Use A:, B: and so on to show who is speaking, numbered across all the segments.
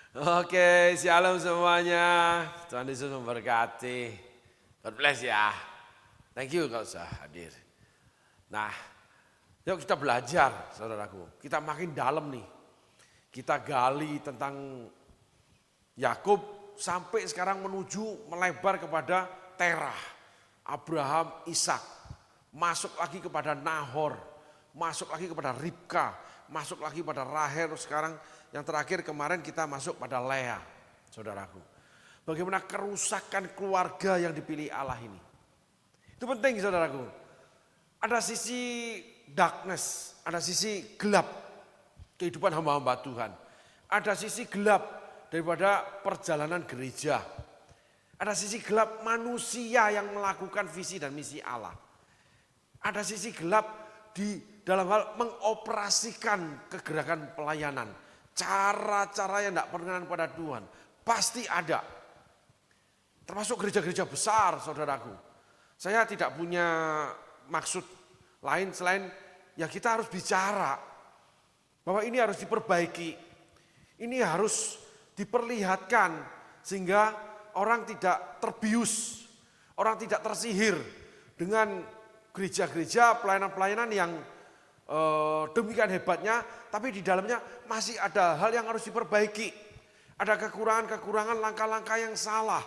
A: Oke, shalom semuanya. Tuhan Yesus memberkati. God bless ya. Thank you kalau sudah hadir. Nah, yuk kita belajar saudaraku. Kita makin dalam nih. Kita gali tentang Yakub sampai sekarang menuju melebar kepada Terah, Abraham, Ishak. Masuk lagi kepada Nahor, masuk lagi kepada Ribka, masuk lagi pada Rahel. Sekarang yang terakhir kemarin kita masuk pada Lea, saudaraku. Bagaimana kerusakan keluarga yang dipilih Allah ini. Itu penting saudaraku. Ada sisi darkness, ada sisi gelap kehidupan hamba-hamba Tuhan. Ada sisi gelap daripada perjalanan gereja. Ada sisi gelap manusia yang melakukan visi dan misi Allah. Ada sisi gelap di dalam hal mengoperasikan kegerakan pelayanan. Cara-cara yang tidak berkenan pada Tuhan. Pasti ada. Termasuk gereja-gereja besar saudaraku. Saya tidak punya maksud lain selain ya kita harus bicara. Bahwa ini harus diperbaiki. Ini harus diperlihatkan. Sehingga orang tidak terbius. Orang tidak tersihir dengan gereja-gereja pelayanan-pelayanan yang demikian hebatnya, tapi di dalamnya masih ada hal yang harus diperbaiki. Ada kekurangan-kekurangan, langkah-langkah yang salah.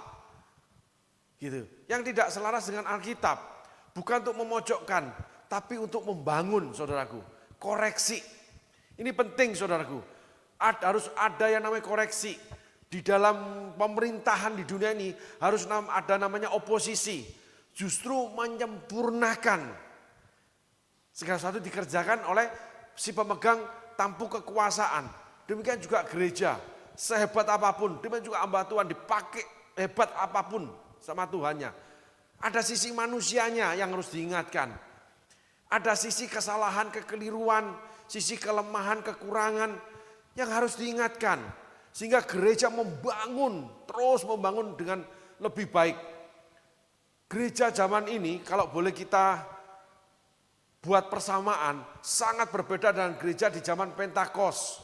A: Gitu. Yang tidak selaras dengan Alkitab. Bukan untuk memojokkan, tapi untuk membangun saudaraku. Koreksi. Ini penting saudaraku. Harus ada yang namanya koreksi. Di dalam pemerintahan di dunia ini harus ada namanya oposisi. Justru menyempurnakan. Segala sesuatu dikerjakan oleh si pemegang tampuk kekuasaan. Demikian juga gereja. Sehebat apapun, demikian juga hamba Tuhan dipakai hebat apapun sama Tuhannya. Ada sisi manusianya yang harus diingatkan. Ada sisi kesalahan, kekeliruan, sisi kelemahan, kekurangan yang harus diingatkan. Sehingga gereja membangun, terus membangun dengan lebih baik. Gereja zaman ini kalau boleh kita buat persamaan sangat berbeda dengan gereja di zaman Pentakosta.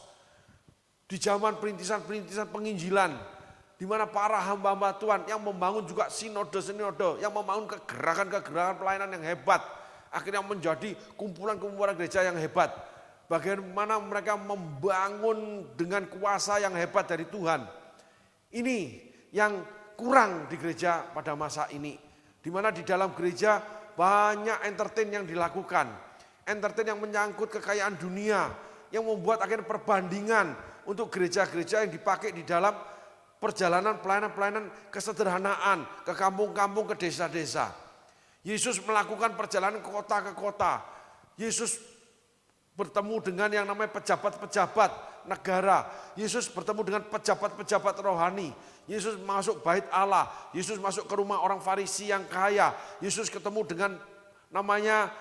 A: Di zaman perintisan-perintisan penginjilan. Di mana para hamba-hamba Tuhan yang membangun juga sinode-sinode. Yang membangun kegerakan-kegerakan pelayanan yang hebat. Akhirnya menjadi kumpulan-kumpulan gereja yang hebat. Bagaimana mereka membangun dengan kuasa yang hebat dari Tuhan. Ini yang kurang di gereja pada masa ini. Di mana di dalam gereja banyak entertain yang dilakukan. Entertain yang menyangkut kekayaan dunia. Yang membuat akhirnya perbandingan untuk gereja-gereja yang dipakai di dalam perjalanan pelayanan-pelayanan kesederhanaan. Ke kampung-kampung, ke desa-desa. Yesus melakukan perjalanan ke kota ke kota. Yesus bertemu dengan yang namanya pejabat-pejabat negara. Yesus bertemu dengan pejabat-pejabat rohani. Yesus masuk bait Allah. Yesus masuk ke rumah orang Farisi yang kaya. Yesus ketemu dengan namanya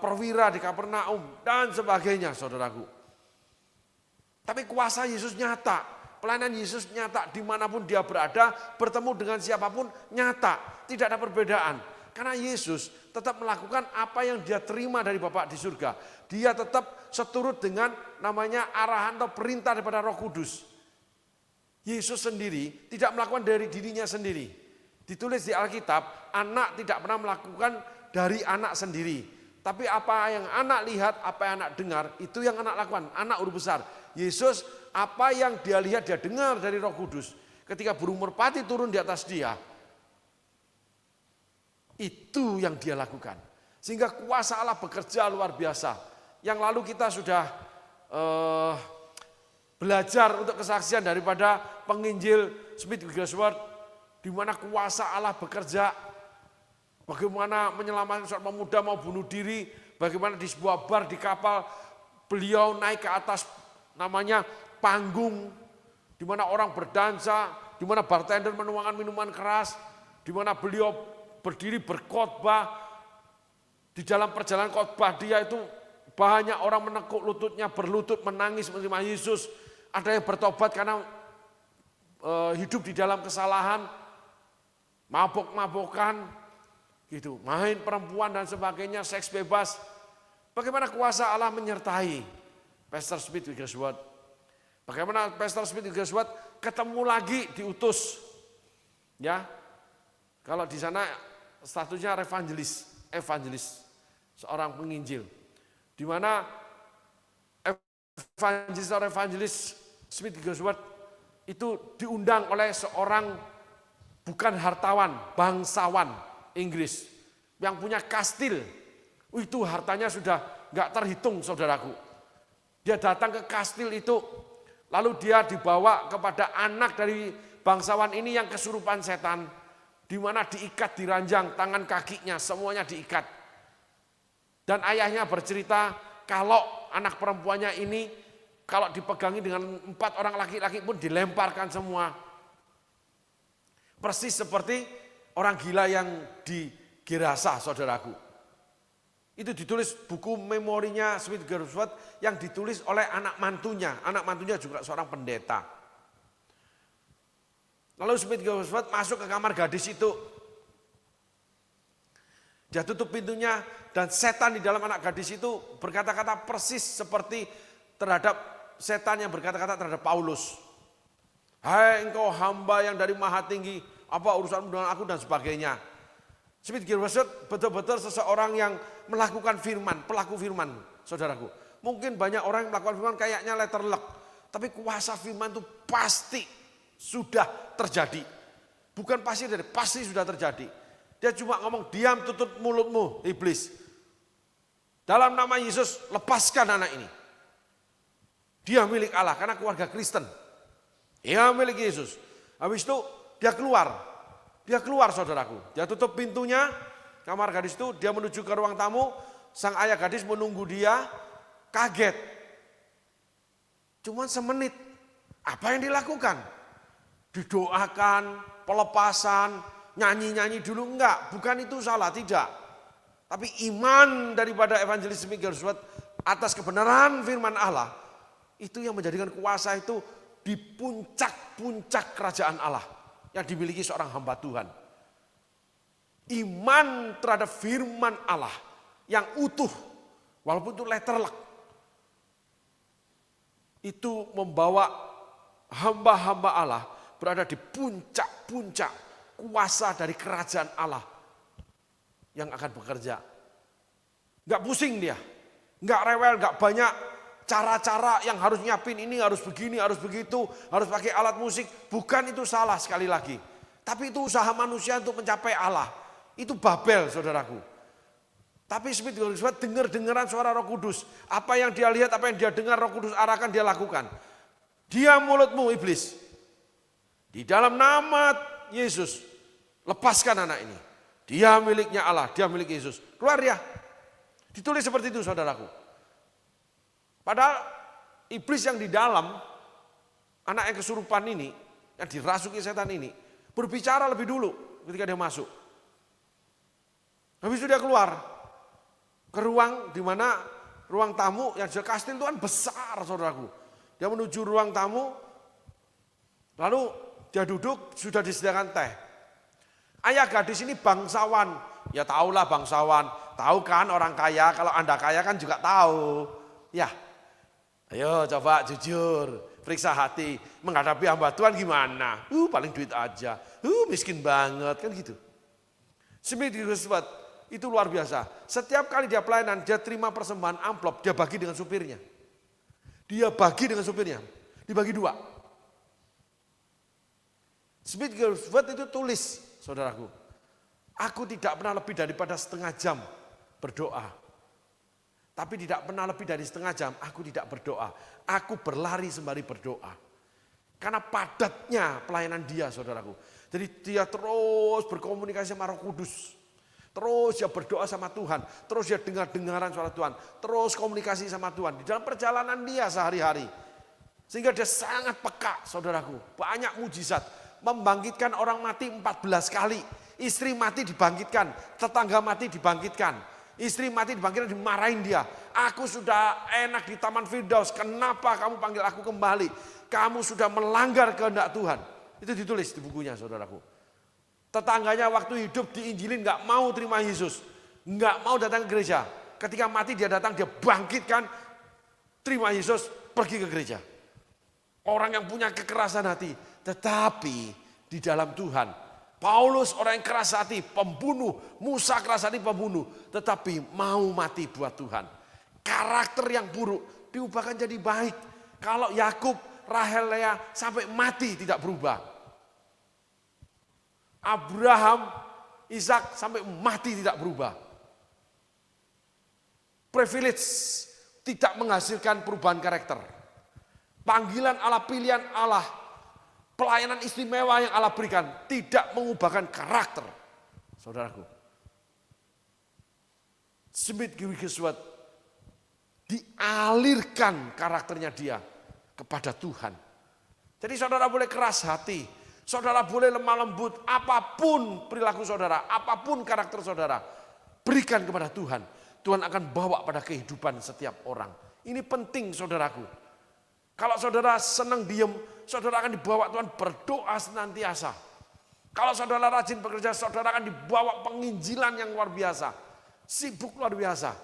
A: perwira di Kapernaum dan sebagainya saudaraku. Tapi kuasa Yesus nyata. Pelayanan Yesus nyata dimanapun dia berada. Bertemu dengan siapapun nyata. Tidak ada perbedaan. Karena Yesus tetap melakukan apa yang dia terima dari Bapa di surga. Dia tetap seturut dengan namanya arahan atau perintah daripada Roh Kudus. Yesus sendiri tidak melakukan dari dirinya sendiri. Ditulis di Alkitab, anak tidak pernah melakukan dari anak sendiri. Tapi apa yang anak lihat, apa yang anak dengar, itu yang anak lakukan. Anak huruf besar. Yesus, apa yang dia lihat, dia dengar dari Roh Kudus. Ketika burung merpati turun di atas dia, itu yang dia lakukan. Sehingga kuasa Allah bekerja luar biasa. Yang lalu kita sudah belajar untuk kesaksian daripada penginjil Smith Wigglesworth. Di mana kuasa Allah bekerja. Bagaimana menyelamatkan seorang pemuda mau bunuh diri. Bagaimana di sebuah bar di kapal beliau naik ke atas namanya panggung. Di mana orang berdansa. Di mana bartender menuangkan minuman keras. Di mana beliau berdiri berkhotbah. Di dalam perjalanan khotbah dia itu banyak orang menekuk lututnya, berlutut menangis menerima Yesus. Ada yang bertobat karena hidup di dalam kesalahan, mabok-mabokan, gitu, main perempuan dan sebagainya, seks bebas. Bagaimana kuasa Allah menyertai Pastor Smith Wigglesworth. Bagaimana Pastor Smith Wigglesworth ketemu lagi diutus. Ya. Kalau di sana statusnya evangelis, seorang penginjil. Di mana evangelis Smith Wigglesworth itu diundang oleh seorang bukan hartawan, bangsawan Inggris yang punya kastil. Itu hartanya sudah nggak terhitung, saudaraku. Dia datang ke kastil itu, lalu dia dibawa kepada anak dari bangsawan ini yang kesurupan setan, di mana diikat di ranjang, tangan kakinya semuanya diikat. Dan ayahnya bercerita kalau anak perempuannya ini kalau dipegangi dengan 4 orang laki-laki pun dilemparkan semua. Persis seperti orang gila yang di Gerasa, saudaraku. Itu ditulis buku memorinya Smith Wigglesworth yang ditulis oleh anak mantunya. Anak mantunya juga seorang pendeta. Lalu Smith Wigglesworth masuk ke kamar gadis itu. Dia tutup pintunya dan setan di dalam anak gadis itu berkata-kata persis seperti terhadap setan yang berkata-kata terhadap Paulus. Hai engkau hamba yang dari Maha Tinggi, apa urusanmu dengan aku dan sebagainya. Smith Wigglesworth betul-betul seseorang yang melakukan firman, pelaku firman, saudaraku. Mungkin banyak orang yang melakukan firman kayaknya letterlek, tapi kuasa firman itu pasti sudah terjadi. Bukan pasti sudah terjadi. Dia cuma ngomong, diam tutup mulutmu iblis. Dalam nama Yesus lepaskan anak ini. Dia milik Allah karena keluarga Kristen. Dia milik Yesus. Habis itu dia keluar. Dia keluar, saudaraku. Dia tutup pintunya, kamar gadis itu, dia menuju ke ruang tamu. Sang ayah gadis menunggu dia, kaget. Cuman semenit. Apa yang dilakukan? Didoakan, pelepasan, nyanyi-nyanyi dulu, enggak. Bukan itu salah, tidak. Tapi iman daripada evangelis Smith Wigglesworth atas kebenaran firman Allah, itu yang menjadikan kuasa itu di puncak-puncak kerajaan Allah yang dimiliki seorang hamba Tuhan. Iman terhadap firman Allah yang utuh, walaupun itu letterlek, itu membawa hamba-hamba Allah berada di puncak-puncak kuasa dari kerajaan Allah yang akan bekerja. Gak pusing dia, gak rewel, gak banyak cara-cara yang harus nyiapin ini, harus begini, harus begitu, harus pakai alat musik. Bukan, itu salah sekali lagi. Tapi itu usaha manusia untuk mencapai Allah. Itu Babel, saudaraku. Tapi Smith Wigglesworth dengar-dengaran suara Roh Kudus. Apa yang dia lihat, apa yang dia dengar Roh Kudus arahkan, dia lakukan. Diam mulutmu iblis. Di dalam nama Yesus, lepaskan anak ini. Dia miliknya Allah, dia milik Yesus. Keluar dia. Ditulis seperti itu, saudaraku. Padahal iblis yang di dalam, anak yang kesurupan ini, yang dirasuki setan ini, berbicara lebih dulu ketika dia masuk. Habis itu dia keluar ke ruang di mana ruang tamu yang di kastil itu kan besar, saudaraku. Dia menuju ruang tamu, lalu dia duduk, sudah disediakan teh. Ayah gadis ini bangsawan, ya tahulah bangsawan, tahu kan orang kaya, kalau Anda kaya kan juga tahu. Ya, ayo coba jujur, periksa hati, menghadapi hamba Tuhan gimana? Paling duit aja, miskin banget, kan gitu. Smith Wigglesworth itu luar biasa. Setiap kali dia pelayanan, dia terima persembahan amplop, dia bagi dengan supirnya. Dia bagi dengan supirnya, dibagi 2. Smith Wigglesworth itu tulis, saudaraku, aku tidak pernah lebih daripada setengah jam berdoa. Tapi tidak pernah lebih dari setengah jam, aku tidak berdoa. Aku berlari sembari berdoa. Karena padatnya pelayanan dia, saudaraku. Jadi dia terus berkomunikasi sama Roh Kudus. Terus dia berdoa sama Tuhan. Terus dia dengar-dengaran suara Tuhan. Terus komunikasi sama Tuhan. Di dalam perjalanan dia sehari-hari. Sehingga dia sangat peka, saudaraku. Banyak mujizat. Membangkitkan orang mati 14 kali. Istri mati dibangkitkan. Tetangga mati dibangkitkan. Istri mati dibangkitkan, dimarahin dia. Aku sudah enak di Taman Firdaus. Kenapa kamu panggil aku kembali? Kamu sudah melanggar kehendak Tuhan. Itu ditulis di bukunya, saudaraku. Tetangganya waktu hidup diinjilin gak mau terima Yesus. Gak mau datang ke gereja. Ketika mati dia datang, dia bangkitkan, terima Yesus, pergi ke gereja. Orang yang punya kekerasan hati. Tetapi di dalam Tuhan. Paulus orang yang keras hati, pembunuh. Musa keras hati, pembunuh. Tetapi mau mati buat Tuhan. Karakter yang buruk diubahkan jadi baik. Kalau Yakub, Rahel, Lea sampai mati tidak berubah. Abraham, Ishak sampai mati tidak berubah. Privilege tidak menghasilkan perubahan karakter. Panggilan Allah, pilihan Allah, pelayanan istimewa yang Allah berikan tidak mengubahkan karakter. Saudaraku. Smith Wigglesworth dialirkan karakternya dia kepada Tuhan. Jadi saudara boleh keras hati, saudara boleh lemah lembut, apapun perilaku saudara, apapun karakter saudara, berikan kepada Tuhan. Tuhan akan bawa pada kehidupan setiap orang. Ini penting saudaraku. Kalau saudara senang diem, saudara akan dibawa Tuhan berdoa senantiasa. Kalau saudara rajin bekerja, saudara akan dibawa penginjilan yang luar biasa. Sibuk luar biasa.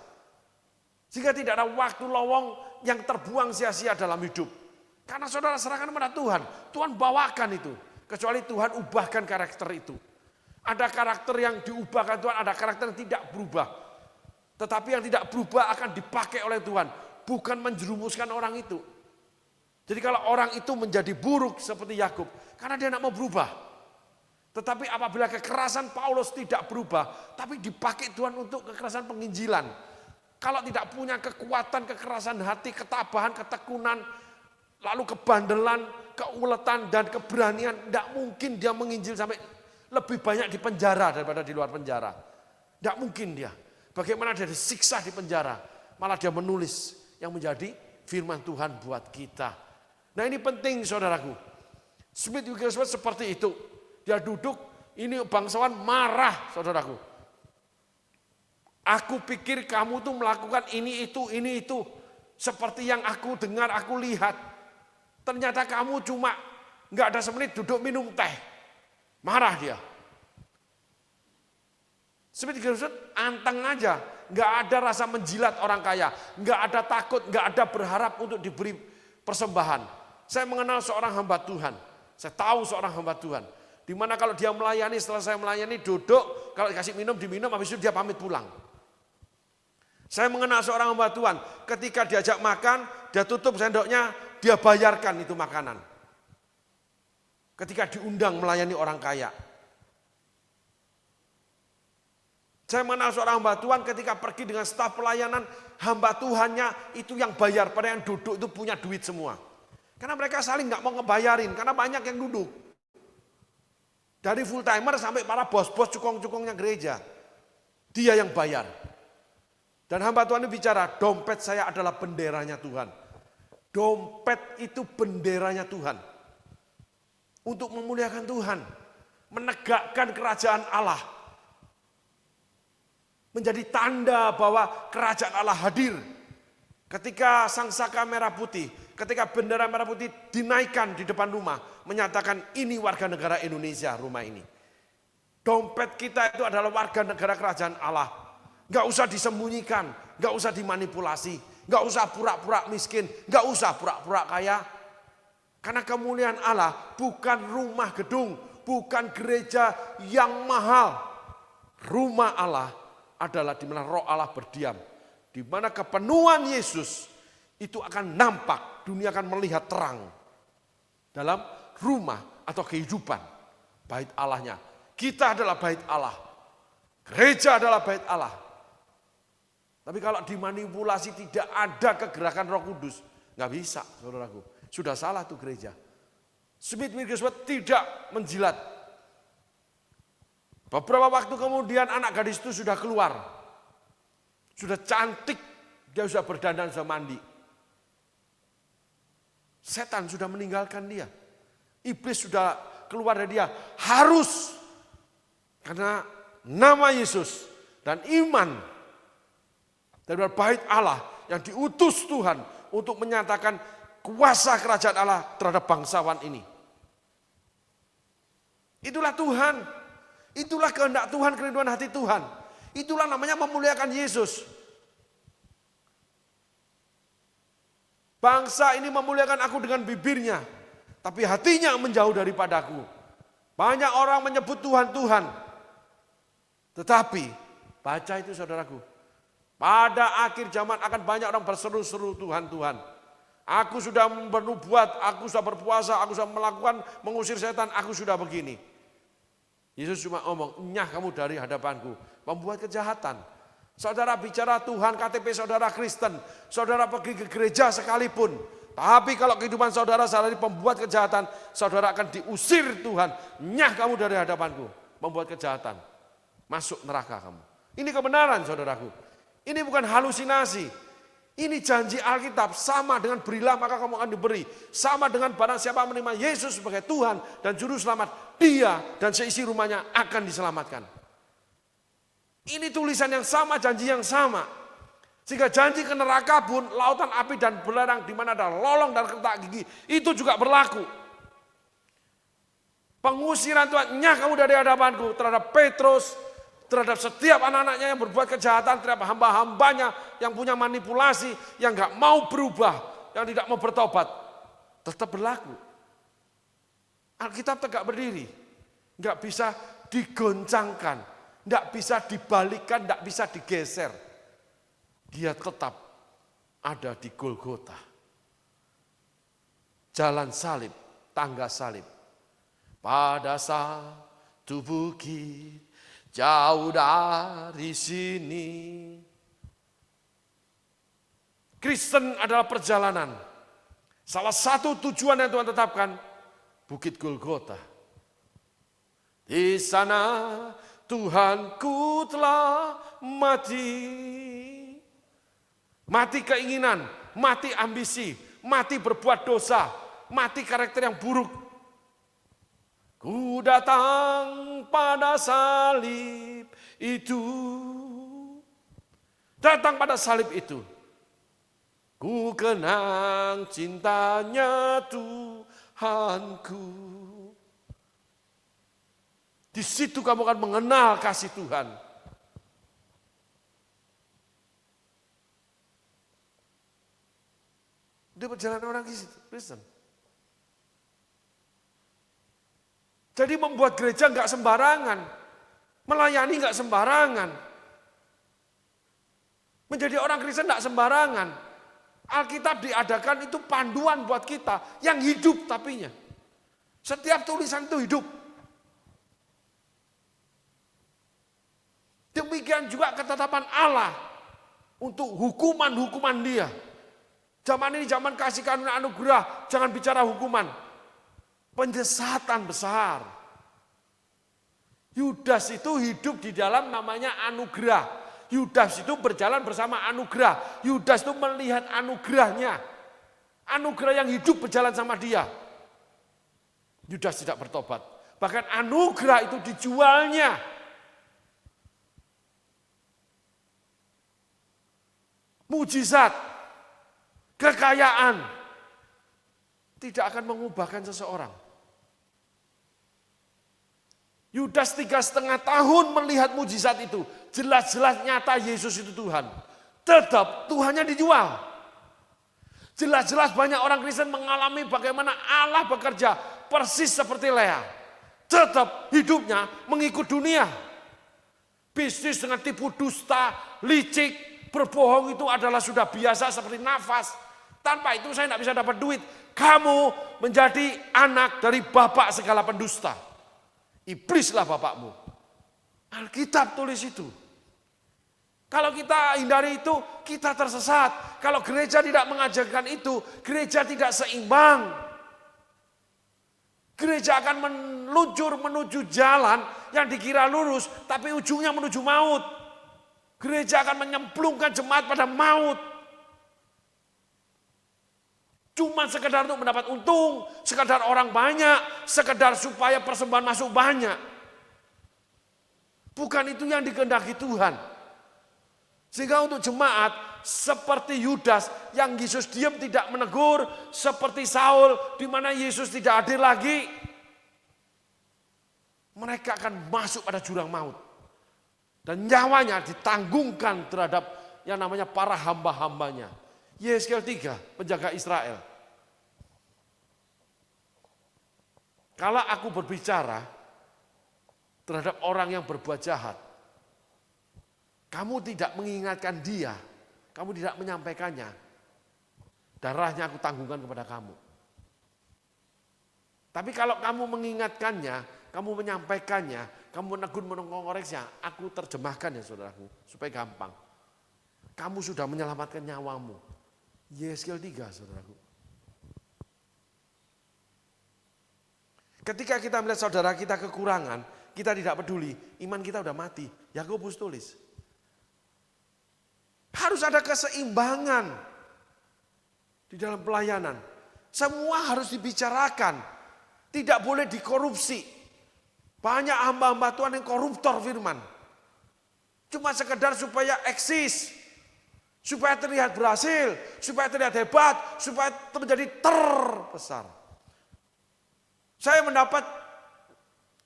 A: Sehingga tidak ada waktu lowong yang terbuang sia-sia dalam hidup. Karena saudara serahkan kepada Tuhan. Tuhan bawakan itu. Kecuali Tuhan ubahkan karakter itu. Ada karakter yang diubahkan Tuhan, ada karakter yang tidak berubah. Tetapi yang tidak berubah akan dipakai oleh Tuhan. Bukan menjerumuskan orang itu. Jadi kalau orang itu menjadi buruk seperti Yakub, karena dia tidak mau berubah. Tetapi apabila kekerasan Paulus tidak berubah, tapi dipakai Tuhan untuk kekerasan penginjilan. Kalau tidak punya kekuatan, kekerasan hati, ketabahan, ketekunan, lalu kebandelan, keuletan, dan keberanian, tidak mungkin dia menginjil sampai lebih banyak di penjara daripada di luar penjara. Tidak mungkin dia. Bagaimana dia disiksa di penjara, malah dia menulis yang menjadi firman Tuhan buat kita. Nah ini penting saudaraku. Smith Wigglesworth seperti itu. Dia duduk, ini bangsawan marah saudaraku. Aku pikir kamu tuh melakukan ini itu. Seperti yang aku dengar, aku lihat. Ternyata kamu cuma nggak ada semenit duduk minum teh. Marah dia. Smith Wigglesworth anteng aja. Nggak ada rasa menjilat orang kaya. Nggak ada takut, nggak ada berharap untuk diberi persembahan. Saya mengenal seorang hamba Tuhan. Saya tahu seorang hamba Tuhan. Dimana kalau dia melayani, setelah saya melayani duduk, kalau dikasih minum, diminum, habis itu dia pamit pulang. Saya mengenal seorang hamba Tuhan. Ketika diajak makan, dia tutup sendoknya, dia bayarkan itu makanan. Ketika diundang melayani orang kaya. Saya mengenal seorang hamba Tuhan ketika pergi dengan staf pelayanan, hamba Tuhannya itu yang bayar, pada yang duduk itu punya duit semua. Karena mereka saling nggak mau ngebayarin, karena banyak yang duduk. Dari full timer sampai para bos-bos cukong-cukongnya gereja. Dia yang bayar. Dan hamba Tuhan ini bicara, dompet saya adalah benderanya Tuhan. Dompet itu benderanya Tuhan. Untuk memuliakan Tuhan. Menegakkan kerajaan Allah. Menjadi tanda bahwa kerajaan Allah hadir. Ketika sangsaka merah putih, ketika bendera merah putih dinaikkan di depan rumah, menyatakan ini warga negara Indonesia rumah ini. Dompet kita itu adalah warga negara kerajaan Allah. Gak usah disembunyikan, gak usah dimanipulasi, gak usah pura-pura miskin, gak usah pura-pura kaya. Karena kemuliaan Allah bukan rumah gedung, bukan gereja yang mahal. Rumah Allah adalah di mana roh Allah berdiam. Di mana kepenuhan Yesus itu akan nampak, dunia akan melihat terang dalam rumah atau kehidupan bait Allahnya. Kita adalah bait Allah, gereja adalah bait Allah. Tapi kalau dimanipulasi tidak ada kegerakan Roh Kudus, nggak bisa, saudaraku. Sudah salah tuh gereja. Smith Wigglesworth tidak menjilat. Beberapa waktu kemudian anak gadis itu sudah keluar. Sudah cantik, dia sudah berdandan, sudah mandi. Setan sudah meninggalkan dia. Iblis sudah keluar dari dia. Harus. Karena nama Yesus dan iman dari bait Allah yang diutus Tuhan untuk menyatakan kuasa kerajaan Allah terhadap bangsawan ini. Itulah Tuhan. Itulah kehendak Tuhan, kerinduan hati Tuhan. Itulah namanya memuliakan Yesus. Bangsa ini memuliakan aku dengan bibirnya, tapi hatinya menjauh daripadaku. Banyak orang menyebut Tuhan, Tuhan. Tetapi, baca itu saudaraku. Pada akhir zaman akan banyak orang berseru-seru Tuhan, Tuhan. Aku sudah bernubuat, aku sudah berpuasa, aku sudah melakukan, mengusir setan, aku sudah begini. Yesus cuma ngomong, nyah kamu dari hadapanku, membuat kejahatan. Saudara bicara Tuhan, KTP saudara Kristen, saudara pergi ke gereja sekalipun. Tapi kalau kehidupan saudara salah pembuat kejahatan, saudara akan diusir Tuhan. Nyah kamu dari hadapanku, membuat kejahatan. Masuk neraka kamu. Ini kebenaran saudaraku. Ini bukan halusinasi. Ini janji Alkitab, sama dengan berilah maka kamu akan diberi. Sama dengan barang siapa menerima Yesus sebagai Tuhan dan Juru Selamat, dia dan seisi rumahnya akan diselamatkan. Ini tulisan yang sama, janji yang sama. Sehingga janji ke neraka pun, lautan api dan belerang di mana ada lolong dan retak gigi, itu juga berlaku. Pengusiran Tuhan, nyah kamu dari hadapanku, terhadap Petrus, terhadap setiap anak-anaknya yang berbuat kejahatan, terhadap hamba-hambanya yang punya manipulasi, yang gak mau berubah, yang tidak mau bertobat, tetap berlaku. Alkitab tegak berdiri, gak bisa digoncangkan, gak bisa dibalikan, gak bisa digeser. Dia tetap ada di Golgota. Jalan salib, tangga salib. Pada satu bukit jauh dari sini. Kristen adalah perjalanan. Salah satu tujuan yang Tuhan tetapkan, Bukit Golgota. Di sana Tuhanku telah mati. Mati keinginan, mati ambisi, mati berbuat dosa, mati karakter yang buruk. Ku datang pada salib itu. Datang pada salib itu. Ku kenang cintanya Tuhanku. Di situ kamu akan mengenal kasih Tuhan. Dia perjalanan orang Kristen. Jadi membuat gereja enggak sembarangan. Melayani enggak sembarangan. Menjadi orang Kristen enggak sembarangan. Alkitab diadakan itu panduan buat kita. Yang hidup tapinya. Setiap tulisan itu hidup. Demikian juga ketetapan Allah. Untuk hukuman-hukuman dia. Zaman ini zaman kasih karunia anugerah, jangan bicara hukuman. Penyesatan besar. Yudas itu hidup di dalam namanya anugerah. Yudas itu berjalan bersama anugerah. Yudas itu melihat anugerahnya. Anugerah yang hidup berjalan sama dia. Yudas tidak bertobat. Bahkan anugerah itu dijualnya. Mujizat. Kekayaan tidak akan mengubahkan seseorang. Yudas 3,5 tahun melihat mujizat itu. Jelas-jelas nyata Yesus itu Tuhan. Tetap Tuhannya dijual. Jelas-jelas banyak orang Kristen mengalami bagaimana Allah bekerja. Persis seperti Lea. Tetap hidupnya mengikut dunia. Bisnis dengan tipu dusta, licik, berbohong itu adalah sudah biasa seperti nafas. Tanpa itu saya tidak bisa dapat duit. Kamu menjadi anak dari bapak segala pendusta. Iblislah bapakmu. Alkitab tulis itu. Kalau kita hindari itu, kita tersesat. Kalau gereja tidak mengajarkan itu, gereja tidak seimbang. Gereja akan meluncur menuju jalan yang dikira lurus, tapi ujungnya menuju maut. Gereja akan menyemplungkan jemaat pada maut. Cuma sekedar untuk mendapat untung, sekedar orang banyak, sekedar supaya persembahan masuk banyak. Bukan itu yang dikehendaki Tuhan. Sehingga untuk jemaat seperti Yudas yang Yesus diam tidak menegur, seperti Saul di mana Yesus tidak hadir lagi, mereka akan masuk pada jurang maut. Dan nyawanya ditanggungkan terhadap yang namanya para hamba-hambanya. Yeskel 3, penjaga Israel. Kalau aku berbicara terhadap orang yang berbuat jahat, kamu tidak mengingatkan dia, kamu tidak menyampaikannya, darahnya aku tanggungkan kepada kamu. Tapi kalau kamu mengingatkannya, kamu menyampaikannya, kamu menegur mengoreksinya, aku terjemahkan ya saudaraku, supaya gampang. Kamu sudah menyelamatkan nyawamu. Yeskel 3 saudaraku. Ketika kita melihat saudara kita kekurangan, kita tidak peduli, iman kita udah mati. Yakobus tulis. Harus ada keseimbangan di dalam pelayanan. Semua harus dibicarakan. Tidak boleh dikorupsi. Banyak hamba-hamba Tuhan yang koruptor firman. Cuma sekedar supaya eksis. Supaya terlihat berhasil. Supaya terlihat hebat. Supaya menjadi terbesar. Saya mendapat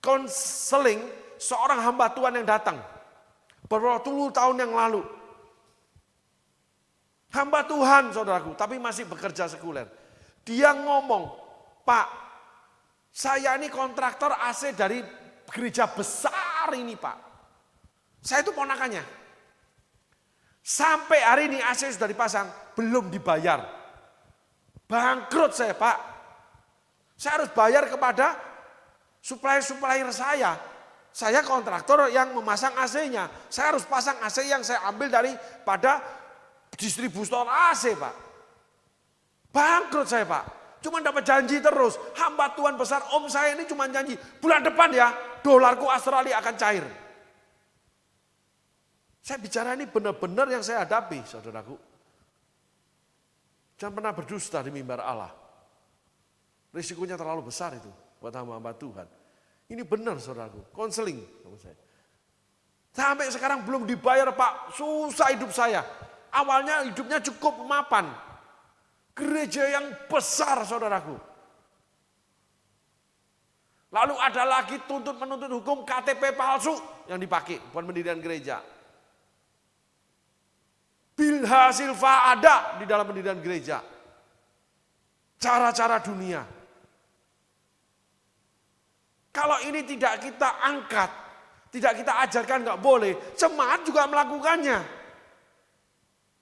A: konseling seorang hamba Tuhan yang datang. Beberapa puluh tahun yang lalu. Hamba Tuhan saudaraku, tapi masih bekerja sekuler. Dia ngomong, Pak, saya ini kontraktor AC dari gereja besar ini Pak. Saya itu ponakannya. Sampai hari ini AC sudah dipasang, belum dibayar. Bangkrut saya Pak. Saya harus bayar kepada supplier saya. Saya kontraktor yang memasang AC-nya. Saya harus pasang AC yang saya ambil daripada distributor AC Pak. Bangkrut saya Pak. Cuma dapat janji terus. Hamba Tuhan besar om saya ini cuma janji. Bulan depan ya dolarku Australia akan cair. Saya bicara ini benar-benar yang saya hadapi saudaraku. Jangan pernah berdusta di mimbar Allah. Risikonya terlalu besar itu buat hamba-hamba Tuhan. Ini benar saudaraku. Konseling sama saya. Sampai sekarang belum dibayar Pak. Susah hidup saya. Awalnya hidupnya cukup mapan. Gereja yang besar saudaraku. Lalu ada lagi menuntut hukum KTP palsu yang dipakai buat pendirian gereja. Bilha silva ada di dalam pendirian gereja. Cara-cara dunia. Kalau ini tidak kita angkat, tidak kita ajarkan nggak boleh, jemaat juga melakukannya.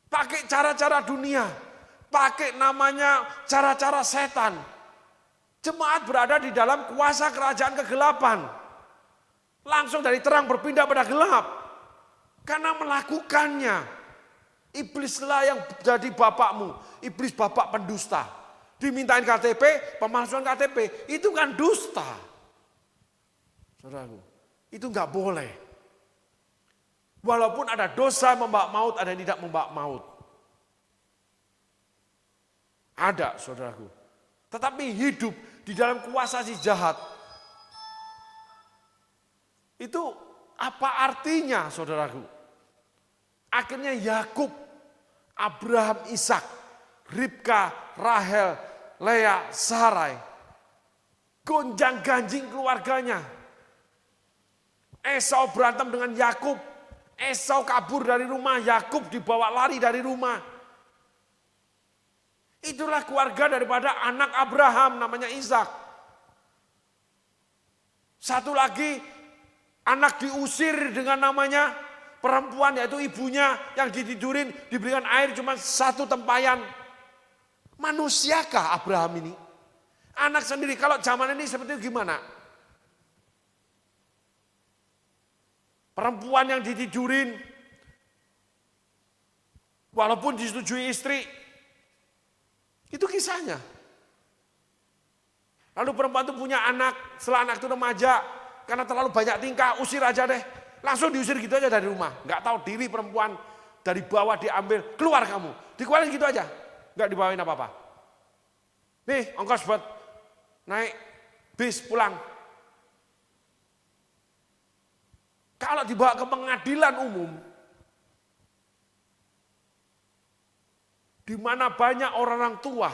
A: Pakai cara-cara dunia. Pakai namanya cara-cara setan. Jemaat berada di dalam kuasa kerajaan kegelapan. Langsung dari terang berpindah pada gelap. Karena melakukannya. Iblislah yang jadi bapakmu. Iblis bapak pendusta. Dimintain KTP, pemalsuan KTP. Itu kan dusta. Saudaraku, itu nggak boleh. Walaupun ada dosa membawa maut, ada yang tidak membawa maut. Ada saudaraku. Tetapi hidup di dalam kuasa si jahat. Itu apa artinya saudaraku? Akhirnya Yakub, Abraham, Ishak, Ribka, Rahel, Lea, Sarai. Gonjang ganjing keluarganya. Esau berantem dengan Yakub. Esau kabur dari rumah, Yakub dibawa lari dari rumah. Itulah keluarga daripada anak Abraham namanya Ishak. Satu lagi anak diusir dengan namanya perempuan yaitu ibunya yang ditidurin diberikan air cuma satu tempayan. Manusiakah Abraham ini? Anak sendiri kalau zaman ini seperti itu gimana? Perempuan yang ditidurin walaupun disetujui istri. Itu kisahnya. Lalu perempuan itu punya anak, setelah anak itu remaja, karena terlalu banyak tingkah, usir aja deh. Langsung diusir gitu aja dari rumah. Nggak tahu diri perempuan, dari bawah diambil, keluar kamu. Dikeluarin gitu aja, nggak dibawain apa-apa. Nih ongkos buat naik bis pulang. Kalau dibawa ke pengadilan umum, di mana banyak orang-orang tua,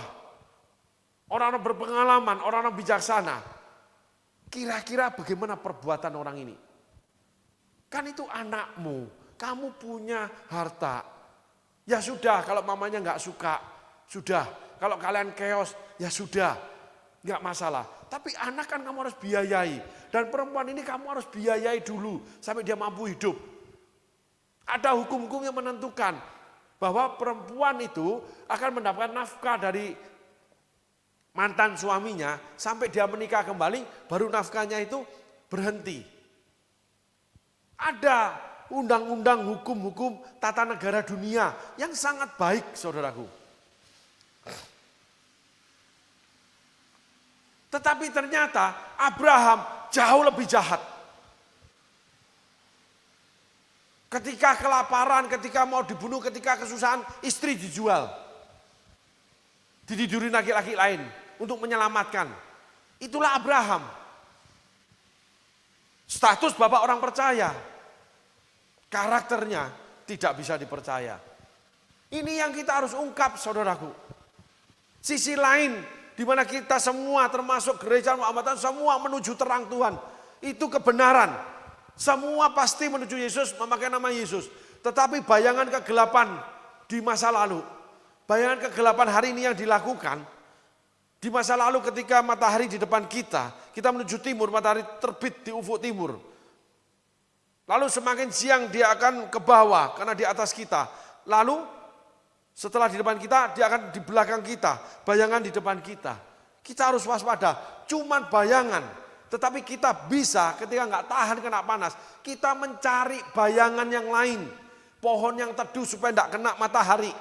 A: orang-orang berpengalaman, orang-orang bijaksana. Kira-kira bagaimana perbuatan orang ini? Kan itu anakmu, kamu punya harta. Ya sudah, kalau mamanya nggak suka, sudah. Kalau kalian chaos, ya sudah, nggak masalah. Tapi anak kan kamu harus biayai. Dan perempuan ini kamu harus biayai dulu sampai dia mampu hidup. Ada hukum-hukum yang menentukan bahwa perempuan itu akan mendapatkan nafkah dari mantan suaminya sampai dia menikah kembali, baru nafkahnya itu berhenti. Ada undang-undang hukum-hukum tata negara dunia yang sangat baik, saudaraku. Tetapi ternyata Abraham jauh lebih jahat. Ketika kelaparan, ketika mau dibunuh, ketika kesusahan, istri dijual. Ditidurin laki-laki lain untuk menyelamatkan. Itulah Abraham. Status bapak orang percaya. Karakternya tidak bisa dipercaya. Ini yang kita harus ungkap, saudaraku. Sisi lain di mana kita semua termasuk gereja Muhammadiyah semua menuju terang Tuhan. Itu kebenaran. Semua pasti menuju Yesus, memakai nama Yesus. Tetapi bayangan kegelapan di masa lalu, bayangan kegelapan hari ini yang dilakukan, di masa lalu ketika matahari di depan kita menuju timur, matahari terbit di ufuk timur. Lalu semakin siang dia akan ke bawah karena di atas kita. Lalu setelah di depan kita, dia akan di belakang kita, bayangan di depan kita. Kita harus waspada, cuman bayangan. Tetapi kita bisa ketika nggak tahan kena panas, kita mencari bayangan yang lain. Pohon yang teduh supaya nggak kena matahari.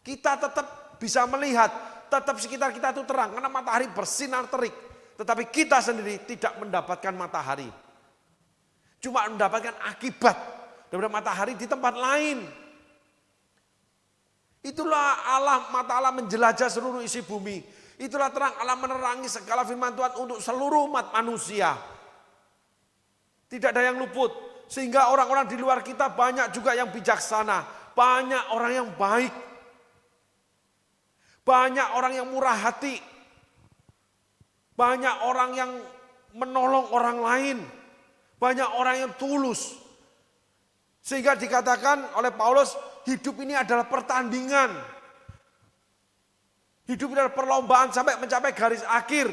A: Kita tetap bisa melihat, tetap sekitar kita itu terang karena matahari bersinar terik. Tetapi kita sendiri tidak mendapatkan matahari. Cuma mendapatkan akibat daripada matahari di tempat lain. Itulah Allah, mata Allah menjelajah seluruh isi bumi. Itulah terang Allah menerangi segala firman Tuhan untuk seluruh umat manusia. Tidak ada yang luput. Sehingga orang-orang di luar kita banyak juga yang bijaksana. Banyak orang yang baik. Banyak orang yang murah hati. Banyak orang yang menolong orang lain. Banyak orang yang tulus. Sehingga dikatakan oleh Paulus, hidup ini adalah pertandingan. Hidup ini adalah perlombaan sampai mencapai garis akhir.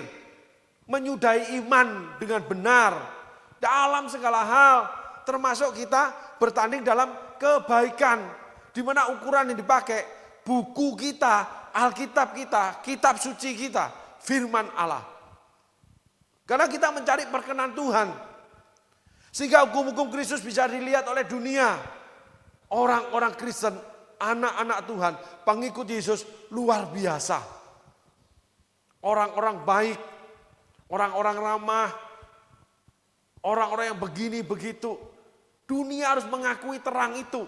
A: Menyudahi iman dengan benar. Dalam segala hal, termasuk kita bertanding dalam kebaikan. Di mana ukuran yang dipakai, buku kita, Alkitab kita, kitab suci kita, firman Allah. Karena kita mencari perkenan Tuhan. Sehingga hukum-hukum Kristus bisa dilihat oleh dunia. Orang-orang Kristen, anak-anak Tuhan, pengikut Yesus luar biasa. Orang-orang baik, orang-orang ramah, orang-orang yang begini begitu. Dunia harus mengakui terang itu.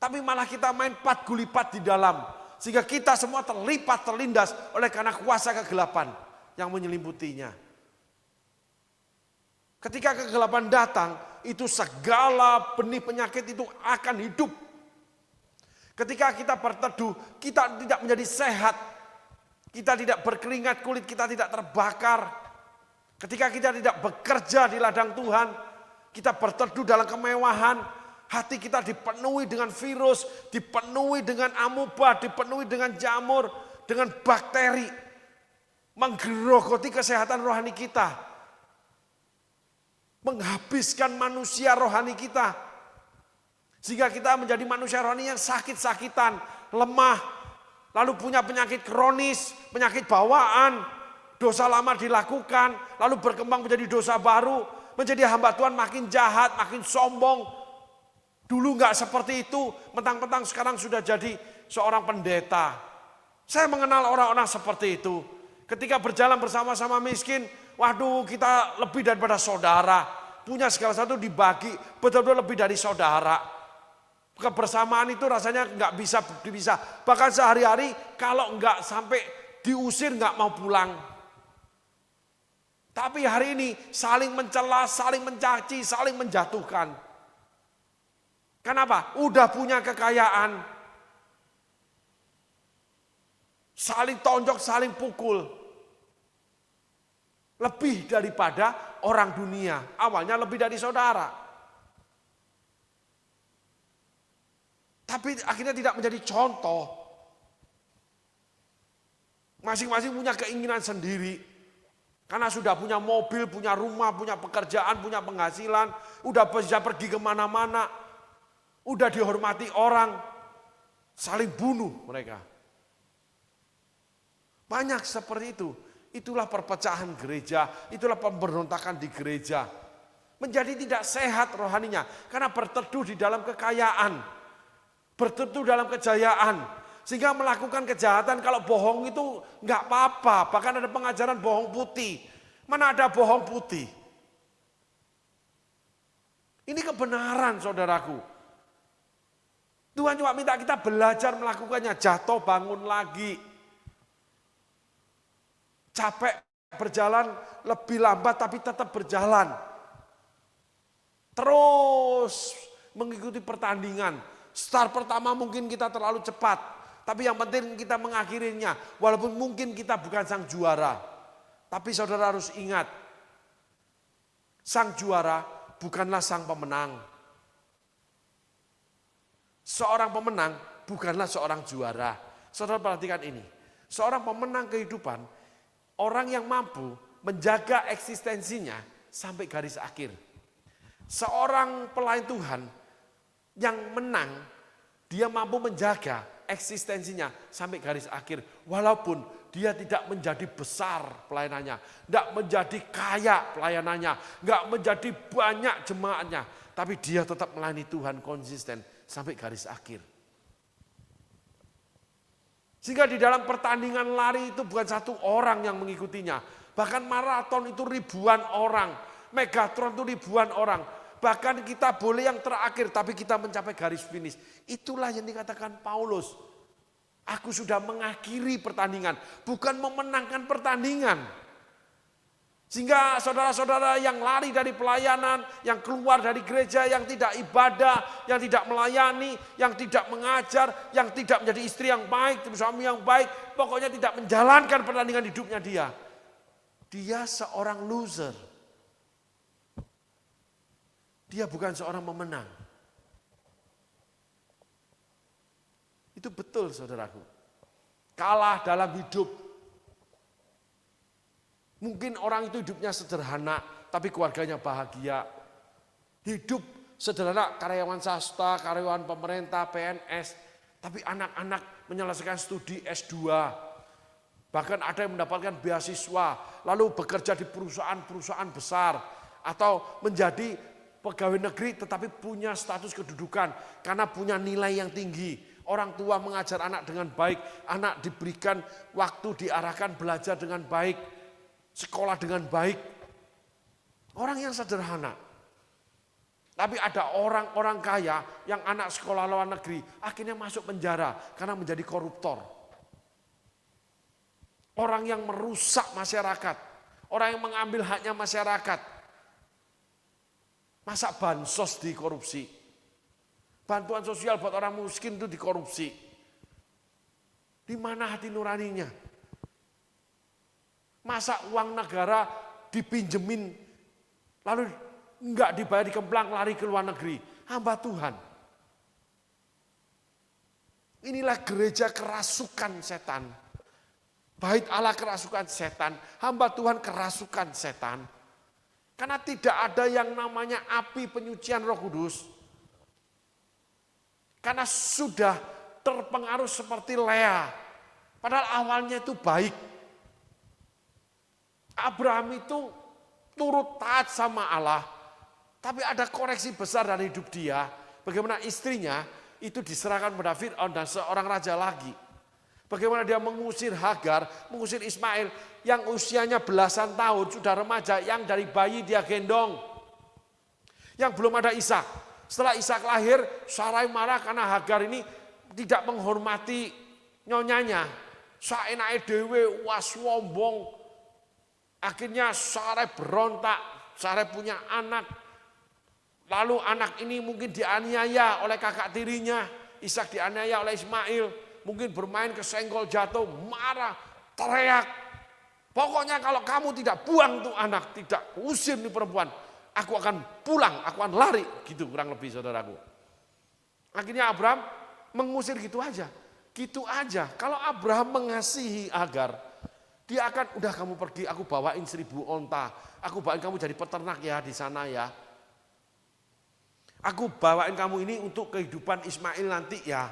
A: Tapi malah kita main pat gulipat di dalam. Sehingga kita semua terlipat, terlindas oleh karena kuasa kegelapan yang menyelimputinya. Ketika kegelapan datang, itu segala benih penyakit itu akan hidup. Ketika kita berteduh, kita tidak menjadi sehat. Kita tidak berkeringat kulit, kita tidak terbakar. Ketika kita tidak bekerja di ladang Tuhan, kita berteduh dalam kemewahan, hati kita dipenuhi dengan virus, dipenuhi dengan amuba, dipenuhi dengan jamur, dengan bakteri. Menggerogoti kesehatan rohani kita. Menghabiskan manusia rohani kita. Sehingga kita menjadi manusia rohani yang sakit-sakitan, lemah, lalu punya penyakit kronis, penyakit bawaan, dosa lama dilakukan, lalu berkembang menjadi dosa baru, menjadi hamba Tuhan makin jahat, makin sombong. Dulu enggak seperti itu, mentang-mentang sekarang sudah jadi seorang pendeta. Saya mengenal orang-orang seperti itu. Ketika berjalan bersama-sama miskin, waduh kita lebih daripada saudara. Punya segala sesuatu dibagi, betul-betul lebih dari saudara. Kebersamaan itu rasanya nggak bisa dipisah. Bahkan sehari-hari kalau nggak sampai diusir nggak mau pulang. Tapi hari ini saling mencela, saling mencaci, saling menjatuhkan. Kenapa? Udah punya kekayaan. Saling tonjok, saling pukul. Lebih daripada orang dunia. Awalnya lebih dari saudara. Tapi akhirnya tidak menjadi contoh. Masing-masing punya keinginan sendiri. Karena sudah punya mobil, punya rumah, punya pekerjaan, punya penghasilan. Udah bisa pergi kemana-mana. Udah dihormati orang. Saling bunuh mereka. Banyak seperti itu. Itulah perpecahan gereja. Itulah pemberontakan di gereja. Menjadi tidak sehat rohaninya. Karena berteduh di dalam kekayaan. Berteduh dalam kejayaan. Sehingga melakukan kejahatan kalau bohong itu nggak apa-apa. Bahkan ada pengajaran bohong putih. Mana ada bohong putih? Ini kebenaran saudaraku. Tuhan cuma minta kita belajar melakukannya. Jatuh bangun lagi. Capek berjalan lebih lambat tapi tetap berjalan. Terus mengikuti pertandingan. Start pertama mungkin kita terlalu cepat. Tapi yang penting kita mengakhirinya. Walaupun mungkin kita bukan sang juara. Tapi saudara harus ingat. Sang juara bukanlah sang pemenang. Seorang pemenang bukanlah seorang juara. Saudara perhatikan ini. Seorang pemenang kehidupan. Orang yang mampu menjaga eksistensinya sampai garis akhir. Seorang pelayan Tuhan yang menang. Dia mampu menjaga eksistensinya sampai garis akhir. Walaupun dia tidak menjadi besar pelayanannya. Tidak menjadi kaya pelayanannya. Tidak menjadi banyak jemaatnya. Tapi dia tetap melayani Tuhan konsisten sampai garis akhir. Sehingga di dalam pertandingan lari itu bukan satu orang yang mengikutinya. Bahkan maraton itu ribuan orang. Megatron itu ribuan orang. Bahkan kita boleh yang terakhir, tapi kita mencapai garis finish. Itulah yang dikatakan Paulus. Aku sudah mengakhiri pertandingan, bukan memenangkan pertandingan. Sehingga saudara-saudara yang lari dari pelayanan, yang keluar dari gereja, yang tidak ibadah, yang tidak melayani, yang tidak mengajar, yang tidak menjadi istri yang baik, suami yang baik, pokoknya tidak menjalankan pertandingan hidupnya dia. Dia seorang loser. Dia bukan seorang pemenang. Itu betul saudaraku. Kalah dalam hidup. Mungkin orang itu hidupnya sederhana, tapi keluarganya bahagia. Hidup sederhana, karyawan swasta, karyawan pemerintah, PNS. Tapi anak-anak menyelesaikan studi S2. Bahkan ada yang mendapatkan beasiswa, lalu bekerja di perusahaan-perusahaan besar. Atau menjadi pegawai negeri tetapi punya status kedudukan karena punya nilai yang tinggi. Orang tua mengajar anak dengan baik, anak diberikan waktu, diarahkan belajar dengan baik, sekolah dengan baik. Orang yang sederhana. Tapi ada orang-orang kaya yang anak sekolah luar negeri akhirnya masuk penjara karena menjadi koruptor. Orang yang merusak masyarakat, orang yang mengambil haknya masyarakat. Masa bansos dikorupsi? Bantuan sosial buat orang miskin itu dikorupsi. Di mana hati nuraninya? Masa uang negara dipinjemin lalu enggak dibayar dikemplang lari ke luar negeri? Hamba Tuhan. Inilah gereja kerasukan setan. Bait Allah kerasukan setan. Hamba Tuhan kerasukan setan. Karena tidak ada yang namanya api penyucian Roh Kudus. Karena sudah terpengaruh seperti Lea. Padahal awalnya itu baik. Abraham itu turut taat sama Allah. Tapi ada koreksi besar dari hidup dia. Bagaimana istrinya itu diserahkan pada Fir'aun dan seorang raja lagi. Bagaimana dia mengusir Hagar, mengusir Ismail yang usianya belasan tahun, sudah remaja, yang dari bayi dia gendong. Yang belum ada Ishak. Setelah Ishak lahir, Sarai marah karena Hagar ini tidak menghormati nyonyanya. Saenake dhewe waswombong. Akhirnya Sarai berontak, Sarai punya anak. Lalu anak ini mungkin dianiaya oleh kakak tirinya. Ishak dianiaya oleh Ismail. Mungkin bermain kesenggol jatuh, marah, teriak. Pokoknya kalau kamu tidak buang tuh anak, tidak usir nih perempuan, aku akan pulang, aku akan lari. Gitu kurang lebih saudaraku. Akhirnya Abraham mengusir gitu aja. Gitu aja. Kalau Abraham mengasihi Hagar, dia akan, udah kamu pergi, aku bawain 1000 onta. Aku bawain kamu jadi peternak ya di sana ya. Aku bawain kamu ini untuk kehidupan Ismail nanti ya.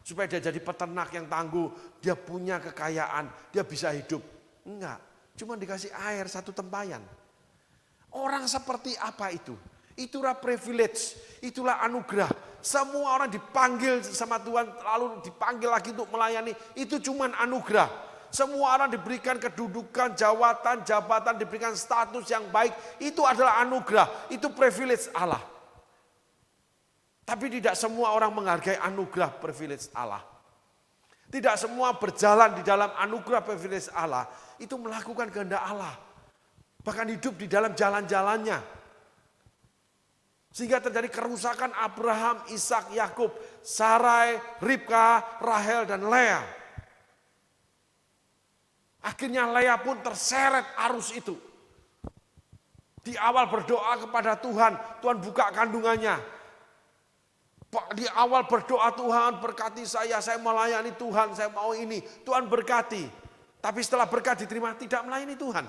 A: Supaya dia jadi peternak yang tangguh, dia punya kekayaan, dia bisa hidup. Enggak, cuma dikasih air 1 tempayan. Orang seperti apa itu? Itulah privilege, itulah anugerah. Semua orang dipanggil sama Tuhan, lalu dipanggil lagi untuk melayani. Itu cuma anugerah. Semua orang diberikan kedudukan, jabatan, diberikan status yang baik. Itu adalah anugerah, itu privilege Allah. Tapi tidak semua orang menghargai anugerah privilege Allah. Tidak semua berjalan di dalam anugerah privilege Allah, itu melakukan kehendak Allah. Bahkan hidup di dalam jalan-jalannya. Sehingga terjadi kerusakan Abraham, Ishak, Yakub, Sarai, Ribka, Rahel, dan Lea. Akhirnya Lea pun terseret arus itu. Di awal berdoa kepada Tuhan, Tuhan buka kandungannya. Di awal berdoa, Tuhan berkati saya melayani Tuhan, saya mau ini. Tuhan berkati. Tapi setelah berkat diterima, tidak melayani Tuhan.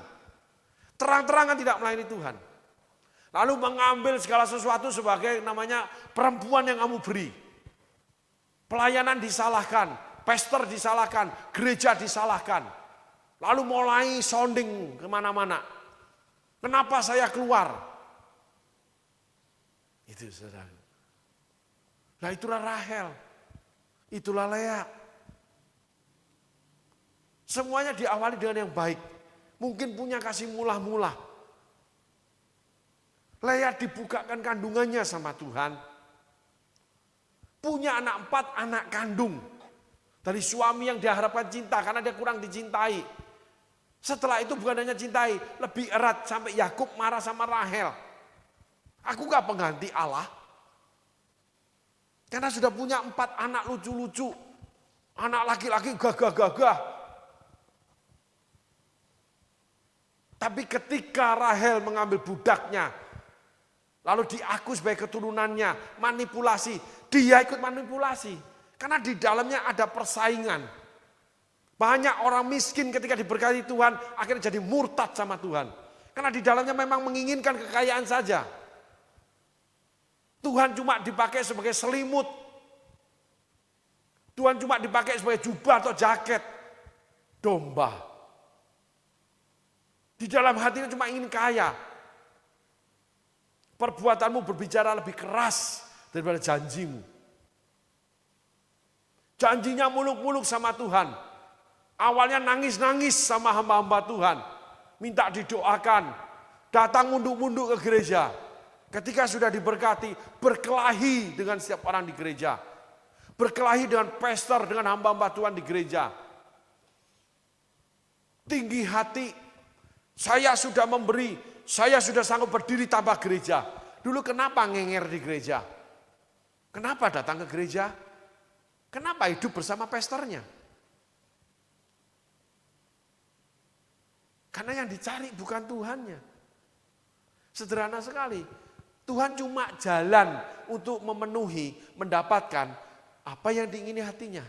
A: Terang-terangan tidak melayani Tuhan. Lalu mengambil segala sesuatu sebagai namanya perempuan yang kamu beri. Pelayanan disalahkan, pastor disalahkan, gereja disalahkan. Lalu mulai sounding kemana-mana. Kenapa saya keluar? Itu saudara. Nah itulah Rahel, itulah Lea. Semuanya diawali dengan yang baik. Mungkin punya kasih mula-mula. Lea dibukakan kandungannya sama Tuhan. Punya anak 4 anak kandung. Dari suami yang diharapkan cinta karena dia kurang dicintai. Setelah itu bukan hanya cintai, lebih erat sampai Yakub marah sama Rahel. Aku gak pengganti Allah. Karena sudah punya 4 anak lucu-lucu. Anak laki-laki gagah-gagah. Tapi ketika Rahel mengambil budaknya, lalu diaku sebagai keturunannya, manipulasi. Dia ikut manipulasi. Karena di dalamnya ada persaingan. Banyak orang miskin ketika diberkati Tuhan, akhirnya jadi murtad sama Tuhan. Karena di dalamnya memang menginginkan kekayaan saja. Tuhan cuma dipakai sebagai selimut. Tuhan cuma dipakai sebagai jubah atau jaket. Domba. Di dalam hatinya cuma ingin kaya. Perbuatanmu berbicara lebih keras daripada janjimu. Janjinya muluk-muluk sama Tuhan. Awalnya nangis-nangis sama hamba-hamba Tuhan. Minta didoakan. Datang munduk-munduk ke gereja. Ketika sudah diberkati, berkelahi dengan setiap orang di gereja. Berkelahi dengan pastor, dengan hamba-hamba Tuhan di gereja. Tinggi hati, saya sudah memberi, saya sudah sanggup berdiri tanpa gereja. Dulu kenapa ngenger di gereja? Kenapa datang ke gereja? Kenapa hidup bersama pastornya? Karena yang dicari bukan Tuhannya. Sederhana sekali. Tuhan cuma jalan untuk memenuhi, mendapatkan apa yang diingini hatinya.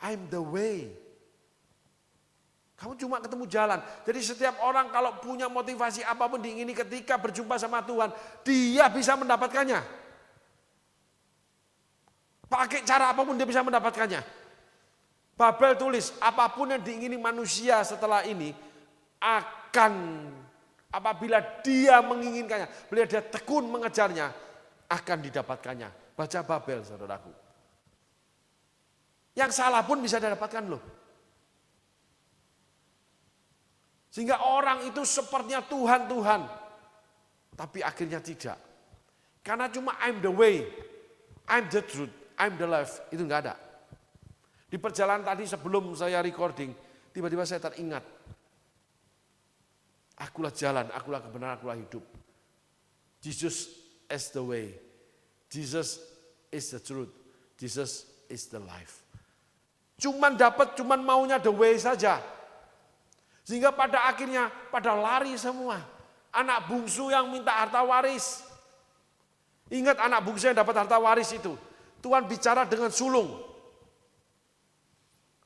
A: I'm the way. Kamu cuma ketemu jalan. Jadi setiap orang kalau punya motivasi apapun diingini ketika berjumpa sama Tuhan, dia bisa mendapatkannya. Pakai cara apapun dia bisa mendapatkannya. Babel tulis, apapun yang diingini manusia setelah ini akan, apabila dia menginginkannya, bila dia tekun mengejarnya, akan didapatkannya. Baca Babel, saudaraku. Yang salah pun bisa didapatkan loh. Sehingga orang itu sepertinya Tuhan, tapi akhirnya tidak. Karena cuma I'm the way, I'm the truth, I'm the life, itu enggak ada. Di perjalanan tadi sebelum saya recording, tiba-tiba saya teringat. Akulah jalan, akulah kebenaran, akulah hidup. Jesus is the way. Jesus is the truth. Jesus is the life. Cuman maunya the way saja. Sehingga pada akhirnya pada lari semua. Anak bungsu yang minta harta waris. Ingat anak bungsu yang dapat harta waris itu. Tuhan bicara dengan sulung.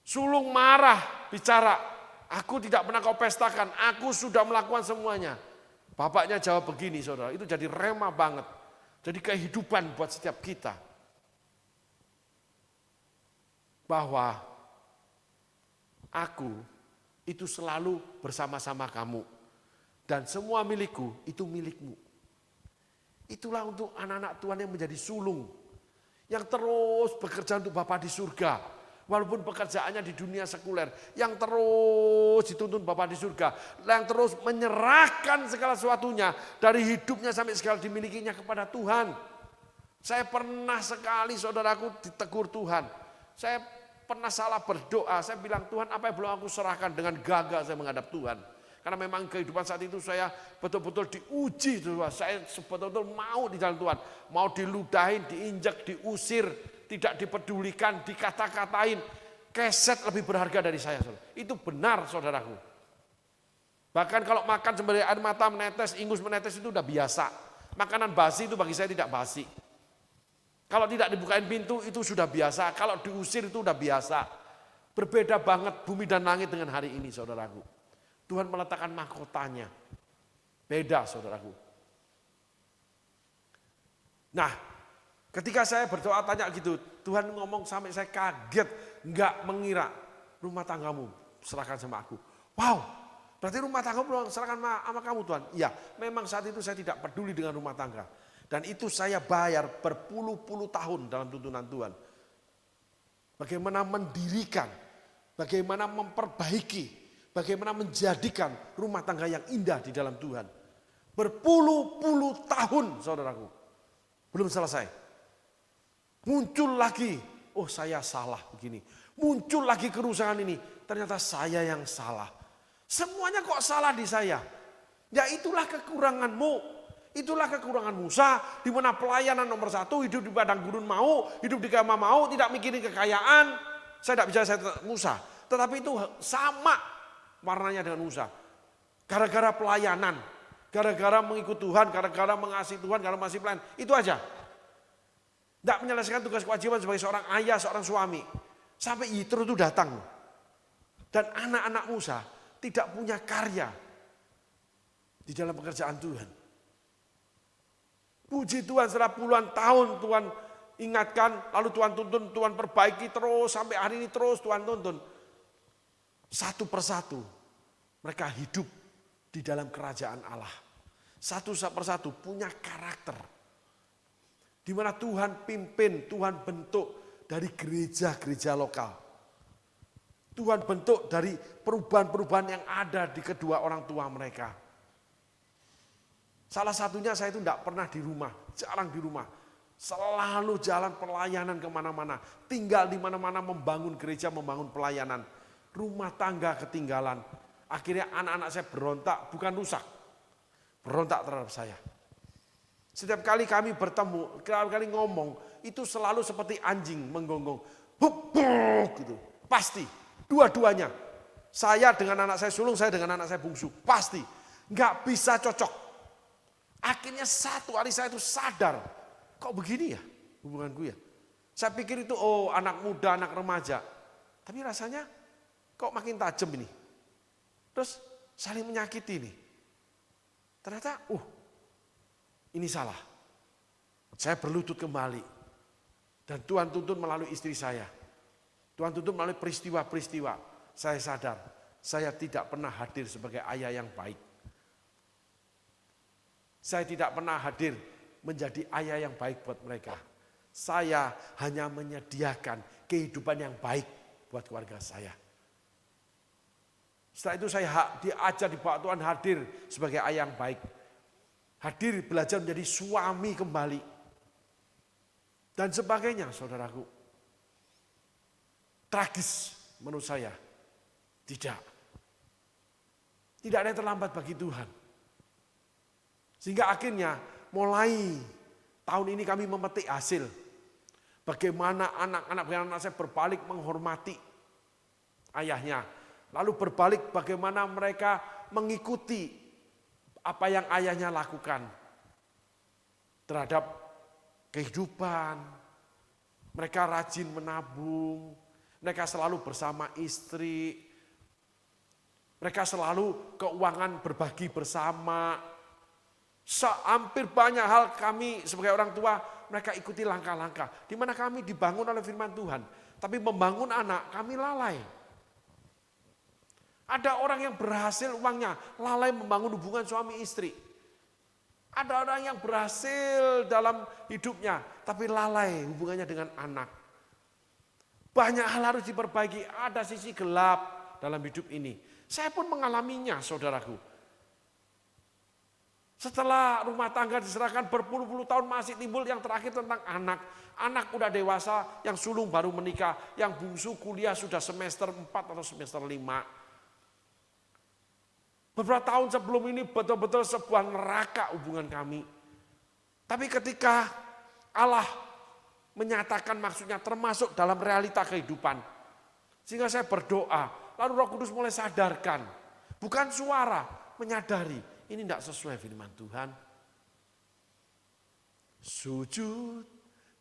A: Sulung marah bicara, aku tidak pernah kau pestakan, aku sudah melakukan semuanya. Bapaknya jawab begini saudara, itu jadi rema banget. Jadi kehidupan buat setiap kita. Bahwa aku itu selalu bersama-sama kamu. Dan semua milikku itu milikmu. Itulah untuk anak-anak Tuhan yang menjadi sulung. Yang terus bekerja untuk Bapa di surga. Walaupun pekerjaannya di dunia sekuler. Yang terus dituntun Bapa di surga. Yang terus menyerahkan segala sesuatunya. Dari hidupnya sampai segala dimilikinya kepada Tuhan. Saya pernah sekali saudaraku ditegur Tuhan. Saya pernah salah berdoa. Saya bilang Tuhan apa yang belum aku serahkan. Dengan gagah saya menghadap Tuhan. Karena memang kehidupan saat itu saya betul-betul diuji. Saya betul-betul mau di jalan Tuhan. Mau diludahin, diinjak, diusir. Tidak dipedulikan, dikata-katain. Keset lebih berharga dari saya. Itu benar saudaraku. Bahkan kalau makan sembari air mata menetes, ingus menetes itu udah biasa. Makanan basi itu bagi saya tidak basi. Kalau tidak dibukain pintu itu sudah biasa. Kalau diusir itu udah biasa. Berbeda banget bumi dan langit dengan hari ini saudaraku. Tuhan meletakkan mahkotanya. Beda saudaraku. Nah, ketika saya berdoa tanya gitu, Tuhan ngomong sampai saya kaget, enggak mengira rumah tanggamu serahkan sama aku. Wow, berarti rumah tanggamu serahkan sama kamu Tuhan. Iya, memang saat itu saya tidak peduli dengan rumah tangga. Dan itu saya bayar berpuluh-puluh tahun dalam tuntunan Tuhan. Bagaimana mendirikan, bagaimana memperbaiki, bagaimana menjadikan rumah tangga yang indah di dalam Tuhan. Berpuluh-puluh tahun saudaraku, belum selesai. Muncul lagi, oh saya salah begini. Muncul lagi kerusakan ini, ternyata saya yang salah. Semuanya kok salah di saya. Ya itulah kekuranganmu. Itulah kekurangan Musa, di mana pelayanan nomor 1, hidup di padang gurun mau, hidup di kemah mau, tidak mikirin kekayaan. Saya tidak bicara saya Musa, tetapi itu sama warnanya dengan Musa. Gara-gara pelayanan, gara-gara mengikut Tuhan, gara-gara mengasihi Tuhan, gara-gara masih pelayan, itu aja. Tidak menyelesaikan tugas kewajiban sebagai seorang ayah, seorang suami. Sampai Yitro itu datang. Dan anak-anak Musa tidak punya karya di dalam pekerjaan Tuhan. Puji Tuhan setelah puluhan tahun Tuhan ingatkan, lalu Tuhan tuntun, Tuhan perbaiki terus, sampai hari ini terus Tuhan tuntun. Satu persatu mereka hidup di dalam kerajaan Allah. Satu persatu punya karakter. Di mana Tuhan pimpin, Tuhan bentuk dari gereja-gereja lokal. Tuhan bentuk dari perubahan-perubahan yang ada di kedua orang tua mereka. Salah satunya saya itu tidak pernah di rumah, jarang di rumah. Selalu jalan pelayanan kemana-mana. Tinggal di mana-mana membangun gereja, membangun pelayanan. Rumah tangga ketinggalan. Akhirnya anak-anak saya berontak, bukan rusak. Berontak terhadap saya. Setiap kali kami bertemu, kali ngomong, itu selalu seperti anjing menggonggong. Buk, buk, gitu. Pasti, dua-duanya. Saya dengan anak saya sulung, saya dengan anak saya bungsu. Pasti, nggak bisa cocok. Akhirnya satu hari saya itu sadar, kok begini ya hubunganku ya. Saya pikir itu anak muda, anak remaja. Tapi rasanya kok makin tajam ini. Terus saling menyakiti nih. Ternyata ini salah. Saya berlutut kembali. Dan Tuhan tuntun melalui istri saya. Tuhan tuntun melalui peristiwa-peristiwa. Saya sadar, saya tidak pernah hadir sebagai ayah yang baik. Saya tidak pernah hadir menjadi ayah yang baik buat mereka. Saya hanya menyediakan kehidupan yang baik buat keluarga saya. Setelah itu saya diajar di bawah Tuhan hadir sebagai ayah yang baik. Hadir belajar menjadi suami kembali. Dan sebagainya saudaraku. Tragis menurut saya. Tidak. Tidak ada yang terlambat bagi Tuhan. Sehingga akhirnya mulai tahun ini kami memetik hasil. Bagaimana anak-anak saya berbalik menghormati ayahnya. Lalu berbalik bagaimana mereka mengikuti apa yang ayahnya lakukan. Terhadap kehidupan, Mereka rajin menabung, mereka selalu bersama istri, mereka selalu keuangan berbagi bersama. Hampir banyak hal kami sebagai orang tua, mereka ikuti langkah-langkah. Di mana kami dibangun oleh firman Tuhan. Tapi membangun anak, kami lalai. Ada orang yang berhasil uangnya, lalai membangun hubungan suami istri. Ada orang yang berhasil dalam hidupnya, tapi lalai hubungannya dengan anak. Banyak hal harus diperbaiki, ada sisi gelap dalam hidup ini. Saya pun mengalaminya, saudaraku. Setelah rumah tangga diserahkan berpuluh-puluh tahun masih timbul yang terakhir tentang anak. Anak udah dewasa, yang sulung baru menikah, yang bungsu kuliah sudah semester 4 atau semester 5. Beberapa tahun sebelum ini betul-betul sebuah neraka hubungan kami. Tapi ketika Allah menyatakan maksudnya termasuk dalam realita kehidupan. Sehingga saya berdoa, lalu Roh Kudus mulai sadarkan. Bukan suara, menyadari. Ini tidak sesuai firman Tuhan. Sujud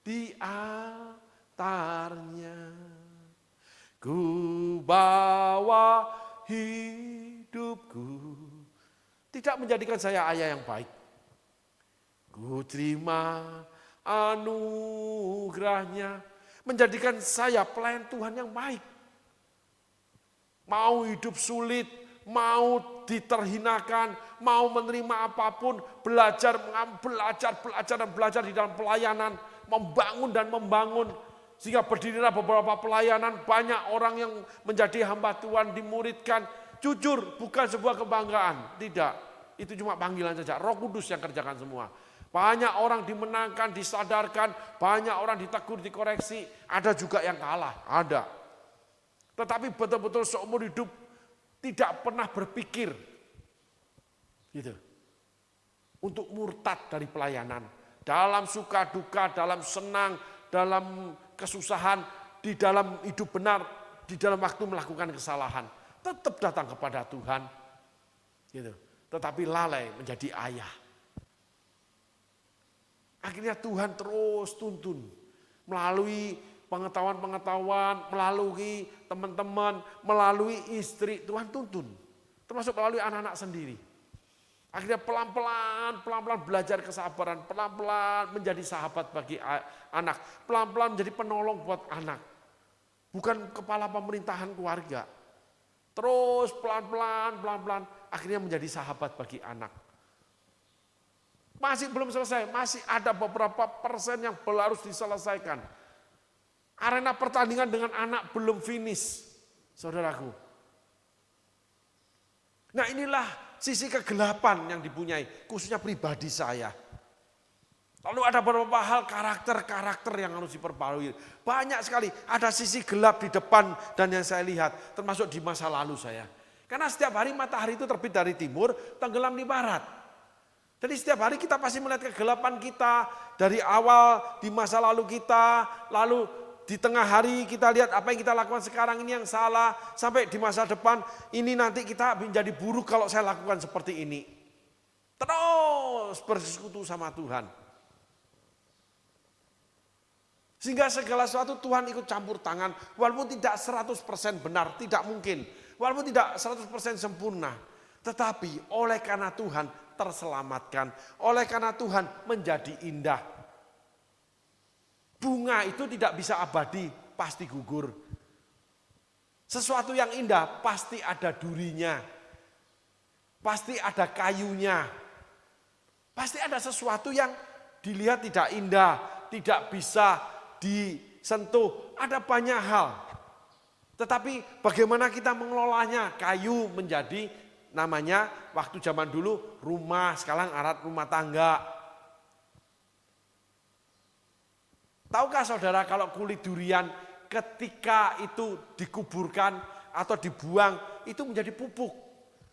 A: di altarnya, ku bawa hidupku. Tidak menjadikan saya ayah yang baik. Ku terima anugerahnya, menjadikan saya pelayan Tuhan yang baik. Mau hidup sulit, mau diterhinakan, mau menerima apapun, belajar di dalam pelayanan, membangun dan membangun. Sehingga berdirilah beberapa pelayanan, banyak orang yang menjadi hamba Tuhan, dimuridkan. Jujur, bukan sebuah kebanggaan, tidak. Itu cuma panggilan saja, Roh Kudus yang kerjakan semua. Banyak orang dimenangkan, disadarkan, banyak orang ditegur, dikoreksi. Ada juga yang kalah, ada. Tetapi betul-betul seumur hidup tidak pernah berpikir gitu, untuk murtad dari pelayanan. Dalam suka duka, dalam senang, dalam kesusahan, di dalam hidup benar, di dalam waktu melakukan kesalahan, tetap datang kepada Tuhan. Gitu. Tetapi lalai menjadi ayah. Akhirnya Tuhan terus tuntun melalui pengetahuan-pengetahuan, melalui teman-teman, melalui istri, Tuhan tuntun. Termasuk melalui anak-anak sendiri. Akhirnya pelan-pelan belajar kesabaran, pelan-pelan menjadi sahabat bagi anak, pelan-pelan menjadi penolong buat anak. Bukan kepala pemerintahan keluarga. Terus pelan-pelan akhirnya menjadi sahabat bagi anak. Masih belum selesai, masih ada beberapa persen yang harus diselesaikan. Arena pertandingan dengan anak belum finish, saudaraku. Nah inilah sisi kegelapan yang dipunyai, khususnya pribadi saya. Lalu ada beberapa hal karakter yang harus diperbarui. Banyak sekali, ada sisi gelap di depan dan yang saya lihat, termasuk di masa lalu saya. Karena setiap hari matahari itu terbit dari timur, tenggelam di barat. Jadi setiap hari kita pasti melihat kegelapan kita, dari awal di masa lalu kita, lalu di tengah hari kita lihat apa yang kita lakukan sekarang ini yang salah, sampai di masa depan ini nanti kita menjadi buruk kalau saya lakukan seperti ini. Terus bersekutu sama Tuhan. Sehingga segala sesuatu Tuhan ikut campur tangan, walaupun tidak 100% benar, tidak mungkin. Walaupun tidak 100% sempurna. Tetapi oleh karena Tuhan terselamatkan, oleh karena Tuhan menjadi indah. Bunga itu tidak bisa abadi, pasti gugur. Sesuatu yang indah pasti ada durinya. Pasti ada kayunya. Pasti ada sesuatu yang dilihat tidak indah, tidak bisa disentuh. Ada banyak hal. Tetapi bagaimana kita mengelolanya? Kayu menjadi namanya waktu zaman dulu rumah, sekarang alat rumah tangga. Tahukah saudara kalau kulit durian ketika itu dikuburkan atau dibuang itu menjadi pupuk.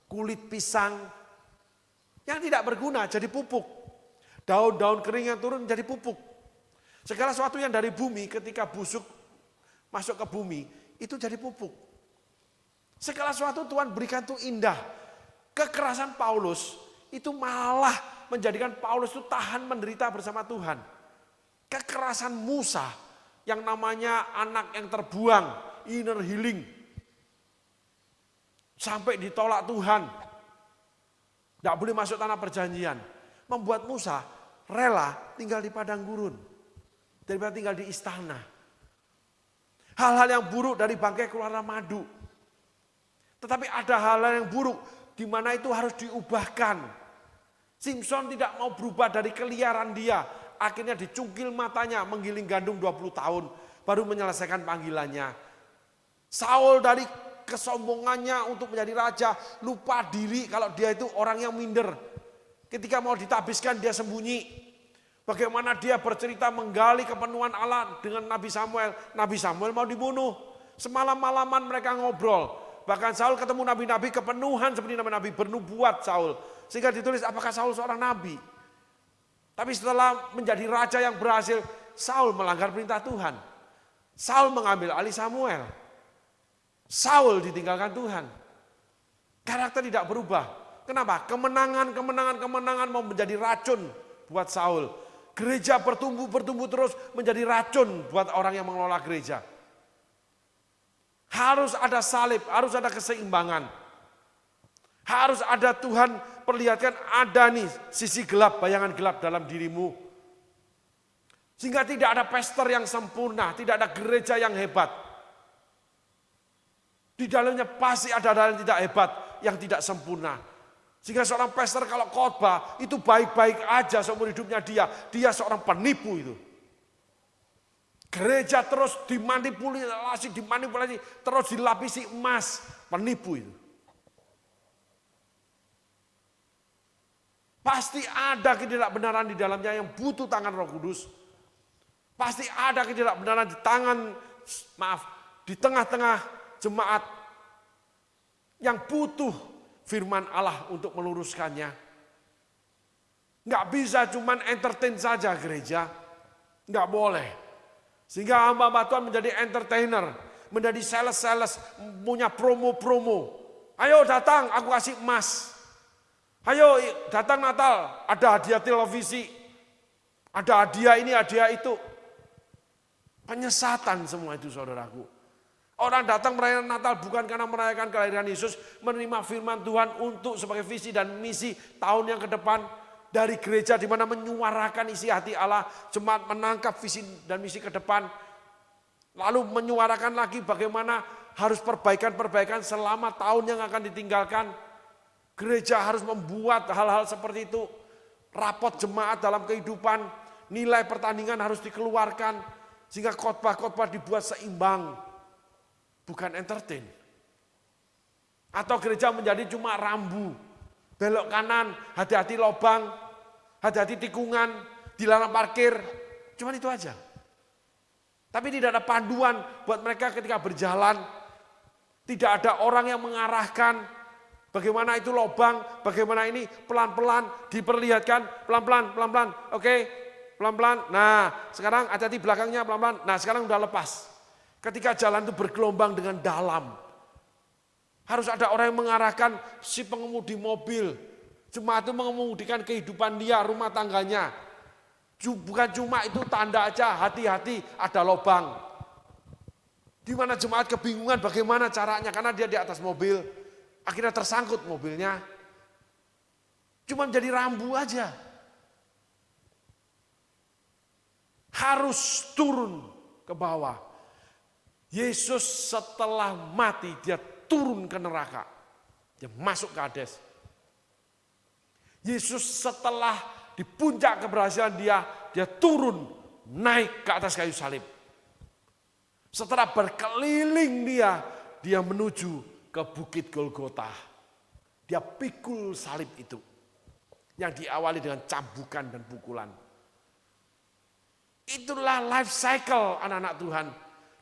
A: Kulit pisang yang tidak berguna jadi pupuk. Daun-daun kering yang turun menjadi pupuk. Segala sesuatu yang dari bumi ketika busuk masuk ke bumi itu jadi pupuk. Segala sesuatu Tuhan berikan itu indah. Kekerasan Paulus itu malah menjadikan Paulus itu tahan menderita bersama Tuhan. Kekerasan Musa yang namanya anak yang terbuang, inner healing. Sampai ditolak Tuhan. Tidak boleh masuk tanah perjanjian. Membuat Musa rela tinggal di padang gurun. Daripada tinggal di istana. Hal-hal yang buruk dari bangkai keluarlah madu. Tetapi ada hal-hal yang buruk di mana itu harus diubahkan. Simpson tidak mau berubah dari keliaran dia. Akhirnya dicungkil matanya, menggiling gandum 20 tahun. Baru menyelesaikan panggilannya. Saul dari kesombongannya untuk menjadi raja, lupa diri kalau dia itu orang yang minder. Ketika mau ditabiskan dia sembunyi. Bagaimana dia bercerita menggali kepenuhan Allah dengan Nabi Samuel. Nabi Samuel mau dibunuh. Semalam-malaman mereka ngobrol. Bahkan Saul ketemu nabi-nabi kepenuhan seperti nabi-nabi bernubuat Saul. Sehingga ditulis apakah Saul seorang nabi. Tapi setelah menjadi raja yang berhasil, Saul melanggar perintah Tuhan. Saul mengambil alih Samuel. Saul ditinggalkan Tuhan. Karakter tidak berubah. Kenapa? Kemenangan mau menjadi racun buat Saul. Gereja bertumbuh terus menjadi racun buat orang yang mengelola gereja. Harus ada salib, harus ada keseimbangan. Harus ada Tuhan perlihatkan ada nih sisi gelap, bayangan gelap dalam dirimu. Sehingga tidak ada pastor yang sempurna, tidak ada gereja yang hebat. Di dalamnya pasti ada hal yang tidak hebat, yang tidak sempurna. Sehingga seorang pastor kalau khotbah itu baik-baik aja seumur hidupnya dia seorang penipu itu. Gereja terus dimanipulasi, terus dilapisi emas, penipu itu. Pasti ada ketidakbenaran di dalamnya yang butuh tangan Roh Kudus. Pasti ada ketidakbenaran di tengah-tengah jemaat yang butuh firman Allah untuk meluruskannya. Nggak bisa cuman entertain saja gereja. Nggak boleh. Sehingga hamba Tuhan menjadi entertainer. Menjadi sales, punya promo-promo. Ayo datang, aku kasih emas. Ayo datang Natal, ada hadiah televisi. Ada hadiah ini, hadiah itu. Penyesatan semua itu saudaraku. Orang datang merayakan Natal bukan karena merayakan kelahiran Yesus, menerima firman Tuhan untuk sebagai visi dan misi tahun yang ke depan dari gereja di mana menyuarakan isi hati Allah, jemaat menangkap visi dan misi ke depan. Lalu menyuarakan lagi bagaimana harus perbaikan-perbaikan selama tahun yang akan ditinggalkan. Gereja harus membuat hal-hal seperti itu. Rapot jemaat dalam kehidupan, nilai pertandingan harus dikeluarkan sehingga khotbah-khotbah dibuat seimbang. Bukan entertain. Atau gereja menjadi cuma rambu. Belok kanan, hati-hati lobang, hati-hati tikungan, dilarang parkir. Cuma itu aja. Tapi tidak ada panduan buat mereka ketika berjalan. Tidak ada orang yang mengarahkan bagaimana itu lobang, bagaimana ini pelan-pelan diperlihatkan, pelan-pelan. Oke, pelan-pelan. Nah, sekarang hati-hati belakangnya pelan-pelan. Nah, sekarang udah lepas. Ketika jalan itu bergelombang dengan dalam. Harus ada orang yang mengarahkan si pengemudi mobil. Jemaat itu mengemudikan kehidupan dia, rumah tangganya. Bukan cuma itu tanda aja, hati-hati ada lubang. Di mana jemaat kebingungan bagaimana caranya, karena dia di atas mobil. Akhirnya tersangkut mobilnya. Cuma menjadi rambu aja. Harus turun ke bawah. Yesus setelah mati dia turun ke neraka. Dia masuk ke Hades. Yesus setelah di puncak keberhasilan dia turun naik ke atas kayu salib. Setelah berkeliling dia menuju ke Bukit Golgota. Dia pikul salib itu. Yang diawali dengan cambukan dan pukulan. Itulah life cycle anak-anak Tuhan.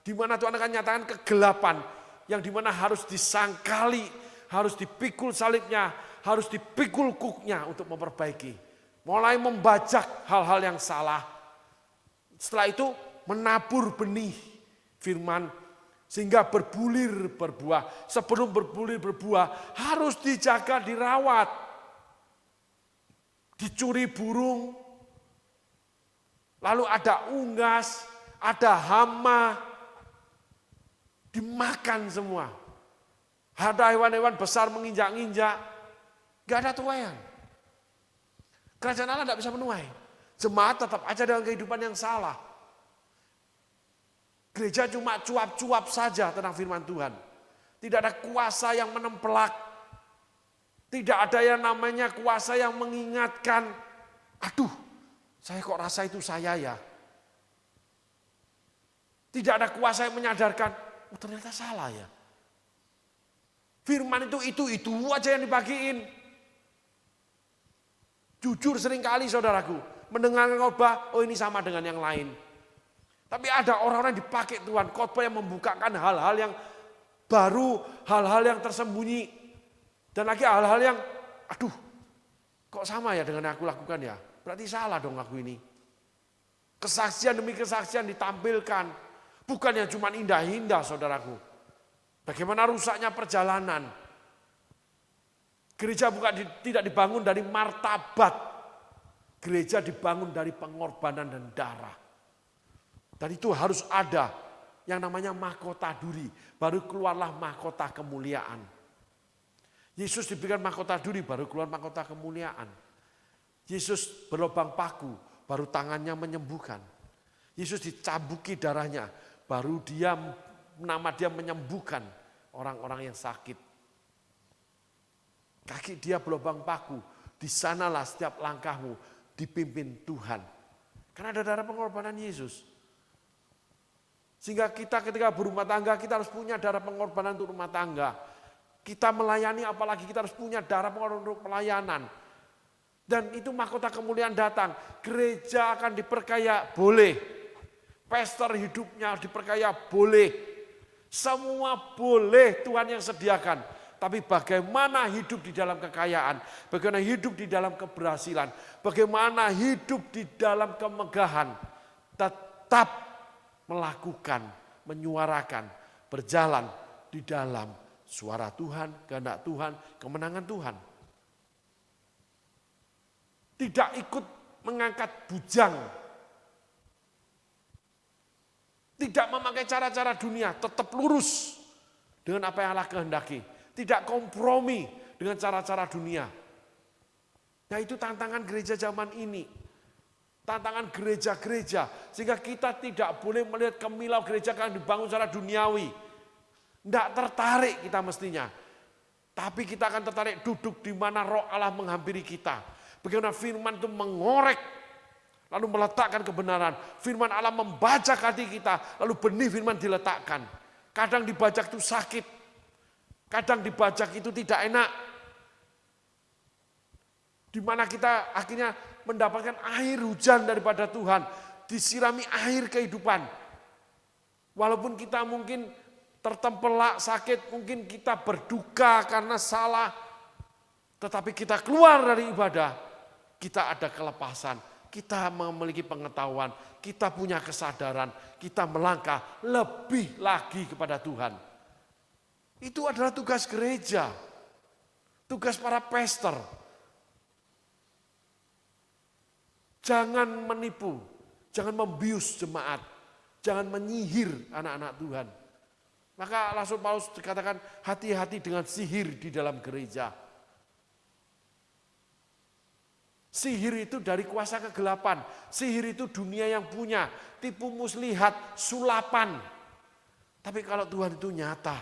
A: Di mana Tuhan akan nyatakan kegelapan yang di mana harus disangkali, harus dipikul salibnya, harus dipikul kuknya untuk memperbaiki. Mulai membajak hal-hal yang salah. Setelah itu menabur benih firman sehingga berbulir berbuah. Sebelum berbulir berbuah harus dijaga, dirawat. Dicuri burung. Lalu ada unggas, ada hama, dimakan semua. Ada hewan-hewan besar menginjak-injak, gak ada tuaian. Kerajaan Allah tidak bisa menuai. Jemaat tetap aja dengan kehidupan yang salah. Gereja cuma cuap-cuap saja tentang firman Tuhan. Tidak ada kuasa yang menempelak. Tidak ada yang namanya kuasa yang mengingatkan. Aduh, saya kok rasa itu saya ya. Tidak ada kuasa yang menyadarkan, oh ternyata salah ya. Firman itu aja yang dibagiin. Jujur seringkali saudaraku, mendengarkan khotbah, oh ini sama dengan yang lain. Tapi ada orang-orang yang dipakai Tuhan, khotbah yang membukakan hal-hal yang baru, hal-hal yang tersembunyi. Dan lagi hal-hal yang, aduh, kok sama ya dengan yang aku lakukan ya? Berarti salah dong aku ini. Kesaksian demi kesaksian ditampilkan. Bukan yang cuma indah-indah saudaraku. Bagaimana rusaknya perjalanan. Gereja tidak dibangun dari martabat. Gereja dibangun dari pengorbanan dan darah. Dan itu harus ada yang namanya mahkota duri. Baru keluarlah mahkota kemuliaan. Yesus diberikan mahkota duri, baru keluar mahkota kemuliaan. Yesus berlubang paku, baru tangannya menyembuhkan. Yesus dicabuki darahnya, baru nama dia menyembuhkan orang-orang yang sakit. Kaki dia berlubang paku, di sanalah setiap langkahmu dipimpin Tuhan. Karena ada darah pengorbanan Yesus. Sehingga kita ketika berumah tangga, kita harus punya darah pengorbanan untuk rumah tangga. Kita melayani, apalagi kita harus punya darah pengorbanan untuk pelayanan. Dan itu mahkota kemuliaan datang. Gereja akan diperkaya, boleh. Pastor hidupnya diperkaya, boleh. Semua boleh Tuhan yang sediakan. Tapi bagaimana hidup di dalam kekayaan, bagaimana hidup di dalam keberhasilan, bagaimana hidup di dalam kemegahan, tetap melakukan, menyuarakan, berjalan di dalam suara Tuhan, kehendak Tuhan, kemenangan Tuhan. Tidak ikut mengangkat bujang. Tidak memakai cara-cara dunia, tetap lurus dengan apa yang Allah kehendaki. Tidak kompromi dengan cara-cara dunia. Nah itu tantangan gereja zaman ini. Tantangan gereja-gereja. Sehingga kita tidak boleh melihat kemilau gereja yang dibangun secara duniawi. Tidak tertarik kita mestinya. Tapi kita akan tertarik duduk di mana roh Allah menghampiri kita. Bagaimana firman itu mengorek. Lalu meletakkan kebenaran. Firman Allah membajak hati kita. Lalu benih firman diletakkan. Kadang dibajak itu sakit. Kadang dibajak itu tidak enak. Di mana kita akhirnya mendapatkan air hujan daripada Tuhan. Disirami air kehidupan. Walaupun kita mungkin tertempelak sakit, mungkin kita berduka karena salah. Tetapi kita keluar dari ibadah, kita ada kelepasan. Kita memiliki pengetahuan, kita punya kesadaran, kita melangkah lebih lagi kepada Tuhan. Itu adalah tugas gereja, tugas para pastor. Jangan menipu, jangan membius jemaat, jangan menyihir anak-anak Tuhan. Maka Rasul Paulus dikatakan hati-hati dengan sihir di dalam gereja. Sihir itu dari kuasa kegelapan, sihir itu dunia yang punya, tipu muslihat, sulapan. Tapi kalau Tuhan itu nyata,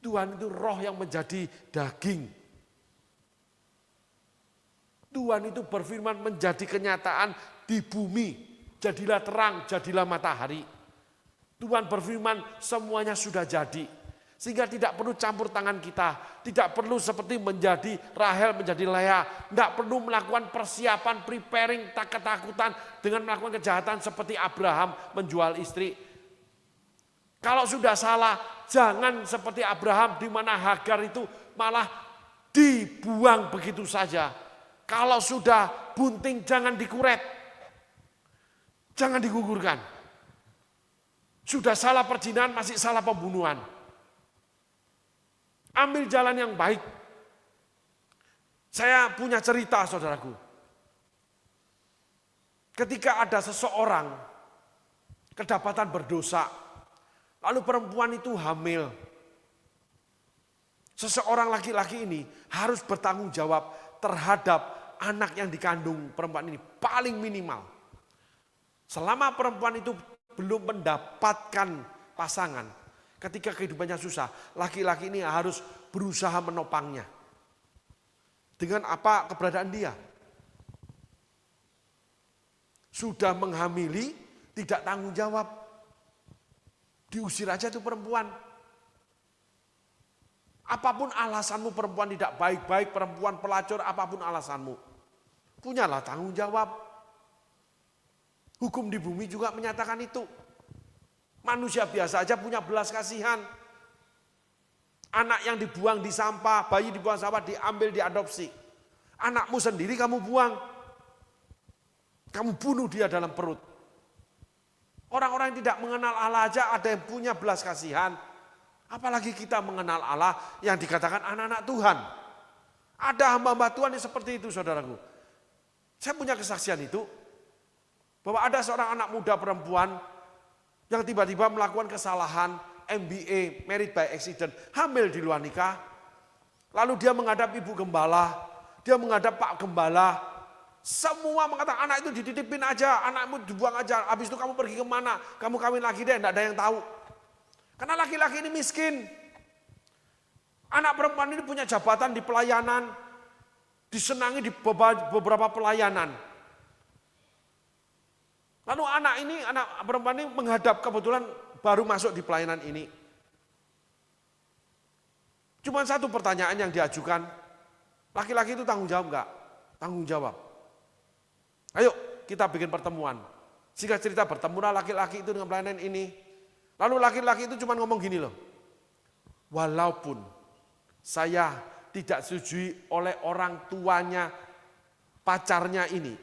A: Tuhan itu roh yang menjadi daging. Tuhan itu berfirman menjadi kenyataan di bumi. Jadilah terang, jadilah matahari. Tuhan berfirman semuanya sudah jadi. Sehingga tidak perlu campur tangan kita. Tidak perlu seperti menjadi Rahel menjadi Lea. Tidak perlu melakukan persiapan, preparing, ketakutan dengan melakukan kejahatan seperti Abraham menjual istri. Kalau sudah salah, jangan seperti Abraham di mana Hagar itu malah dibuang begitu saja. Kalau sudah bunting jangan dikuret. Jangan digugurkan. Sudah salah perzinahan masih salah pembunuhan. Ambil jalan yang baik. Saya punya cerita saudaraku. Ketika ada seseorang kedapatan berdosa. Lalu perempuan itu hamil. Seseorang laki-laki ini harus bertanggung jawab terhadap anak yang dikandung perempuan ini paling minimal. Selama perempuan itu belum mendapatkan pasangan, ketika kehidupannya susah, laki-laki ini harus berusaha menopangnya. Dengan apa keberadaan dia? Sudah menghamili, tidak tanggung jawab. Diusir aja itu perempuan. Apapun alasanmu perempuan tidak baik-baik, perempuan pelacur, apapun alasanmu. Punyalah tanggung jawab. Hukum di bumi juga menyatakan itu. Manusia biasa aja punya belas kasihan. Anak yang dibuang di sampah, bayi dibuang sampah, diambil, diadopsi. Anakmu sendiri kamu buang. Kamu bunuh dia dalam perut. Orang-orang yang tidak mengenal Allah aja ada yang punya belas kasihan. Apalagi kita mengenal Allah yang dikatakan anak-anak Tuhan. Ada hamba-hamba Tuhan yang seperti itu, saudaraku. Saya punya kesaksian itu. Bahwa ada seorang anak muda perempuan yang tiba-tiba melakukan kesalahan MBA, married by accident, hamil di luar nikah. Lalu dia menghadap ibu gembala, dia menghadap pak gembala. Semua mengatakan anak itu dititipin aja, anakmu dibuang aja. Habis itu kamu pergi kemana? Kamu kawin lagi deh, tidak ada yang tahu. Karena laki-laki ini miskin. Anak perempuan ini punya jabatan di pelayanan, disenangi di beberapa pelayanan. Lalu anak perempuan ini menghadap, kebetulan baru masuk di pelayanan ini. Cuma satu pertanyaan yang diajukan, laki-laki itu tanggung jawab enggak? Tanggung jawab. Ayo kita bikin pertemuan. Singkat cerita bertemulah laki-laki itu dengan pelayanan ini. Lalu laki-laki itu cuma ngomong gini loh. Walaupun saya tidak disetujui oleh orang tuanya pacarnya ini,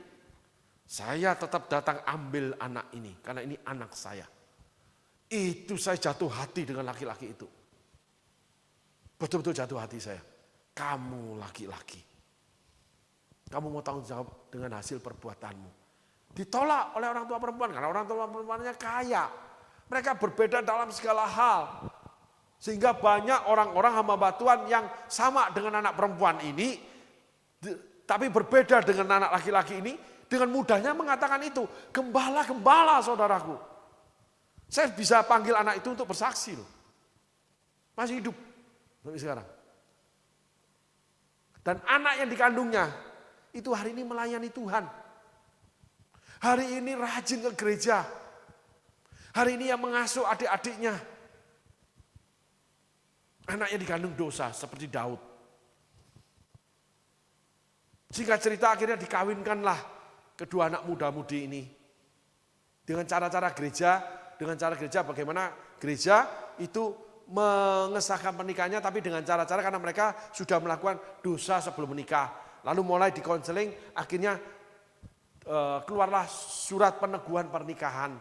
A: saya tetap datang ambil anak ini karena ini anak saya. Itu saya jatuh hati dengan laki-laki itu. Betul-betul jatuh hati saya. Kamu laki-laki. Kamu mau tanggung jawab dengan hasil perbuatanmu. Ditolak oleh orang tua perempuan karena orang tua perempuannya kaya. Mereka berbeda dalam segala hal. Sehingga banyak orang-orang hamba Tuhan yang sama dengan anak perempuan ini, tapi berbeda dengan anak laki-laki ini, dengan mudahnya mengatakan itu. Gembala-gembala saudaraku. Saya bisa panggil anak itu untuk bersaksi loh. Masih hidup sampai sekarang. Dan anak yang dikandungnya, itu hari ini melayani Tuhan. Hari ini rajin ke gereja. Hari ini yang mengasuh adik-adiknya. Anaknya dikandung dosa seperti Daud. Singkat cerita akhirnya dikawinkanlah kedua anak muda-mudi ini. Dengan cara-cara gereja, bagaimana gereja itu mengesahkan pernikahannya tapi dengan cara-cara karena mereka sudah melakukan dosa sebelum menikah. Lalu mulai dikonseling, akhirnya keluarlah surat peneguhan pernikahan.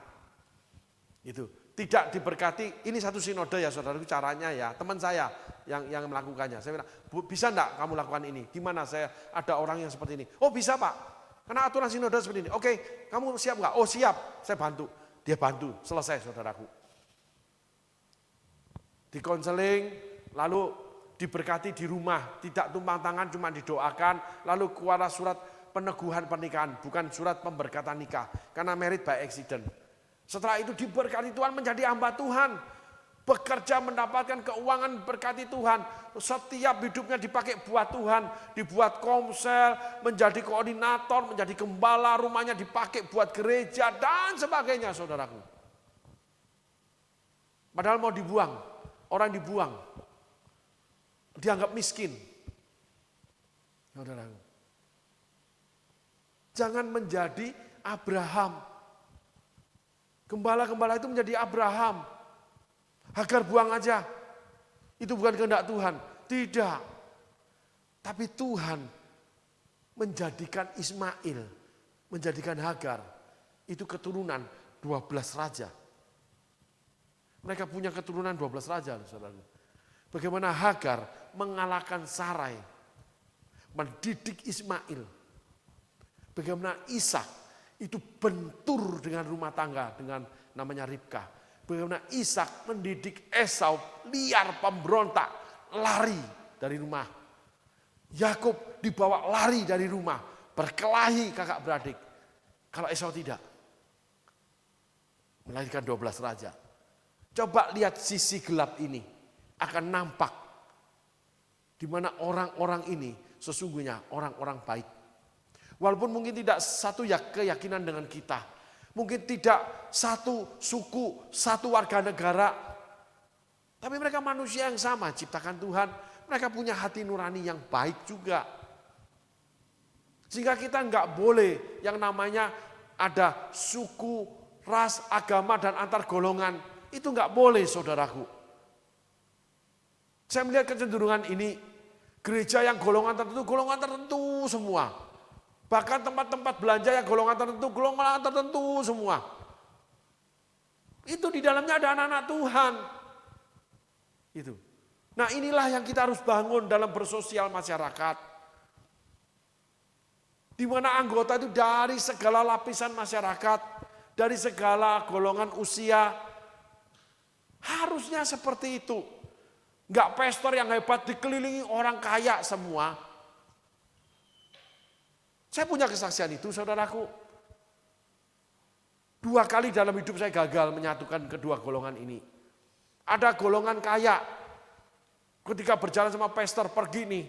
A: Itu tidak diberkati. Ini satu sinode ya saudara, caranya ya teman saya yang melakukannya. Saya bilang, bisa enggak kamu lakukan ini? Gimana saya ada orang yang seperti ini? Oh bisa pak, karena aturan sinode seperti ini. Oke, kamu siap enggak? Oh siap, saya bantu. Dia bantu, selesai saudaraku. Dikonseling, lalu diberkati di rumah, tidak tumpang tangan, cuma didoakan, lalu keluar surat peneguhan pernikahan, bukan surat pemberkatan nikah, karena married by accident. Setelah itu diberkati Tuhan menjadi hamba Tuhan. Bekerja mendapatkan keuangan berkati Tuhan. Setiap hidupnya dipakai buat Tuhan. Dibuat komsel, menjadi koordinator, menjadi gembala, rumahnya dipakai buat gereja dan sebagainya saudaraku. Padahal mau dibuang, orang dibuang. Dianggap miskin. Saudaraku. Jangan menjadi Abraham. Gembala-gembala itu menjadi Abraham. Hagar buang aja. Itu bukan kehendak Tuhan. Tidak. Tapi Tuhan menjadikan Ismail, menjadikan Hagar. Itu keturunan 12 raja. Mereka punya keturunan 12 raja. Saudara. Bagaimana Hagar mengalahkan Sarai. Mendidik Ismail. Bagaimana Ishak itu bentur dengan rumah tangga dengan namanya Ribka. Bagaimana Ishak mendidik Esau liar pemberontak, lari dari rumah. Yakub dibawa lari dari rumah, berkelahi kakak beradik. Kalau Esau tidak, melahirkan 12 raja. Coba lihat sisi gelap ini, akan nampak di mana orang-orang ini sesungguhnya orang-orang baik. Walaupun mungkin tidak satu keyakinan dengan kita, mungkin tidak satu suku, satu warga negara, tapi mereka manusia yang sama, ciptakan Tuhan. Mereka punya hati nurani yang baik juga. Sehingga kita nggak boleh yang namanya ada suku, ras, agama, dan antar golongan. Itu nggak boleh, saudaraku. Saya melihat kecenderungan ini, gereja yang golongan tertentu semua. Bahkan tempat-tempat belanja yang golongan tertentu semua. Itu di dalamnya ada anak-anak Tuhan. Itu. Nah, inilah yang kita harus bangun dalam bersosial masyarakat. Di mana anggota itu dari segala lapisan masyarakat, dari segala golongan usia. Harusnya seperti itu. Enggak pastor yang hebat dikelilingi orang kaya semua. Saya punya kesaksian itu, saudaraku. 2 kali dalam hidup saya gagal menyatukan kedua golongan ini. Ada golongan kaya. Ketika berjalan sama pastor pergi nih,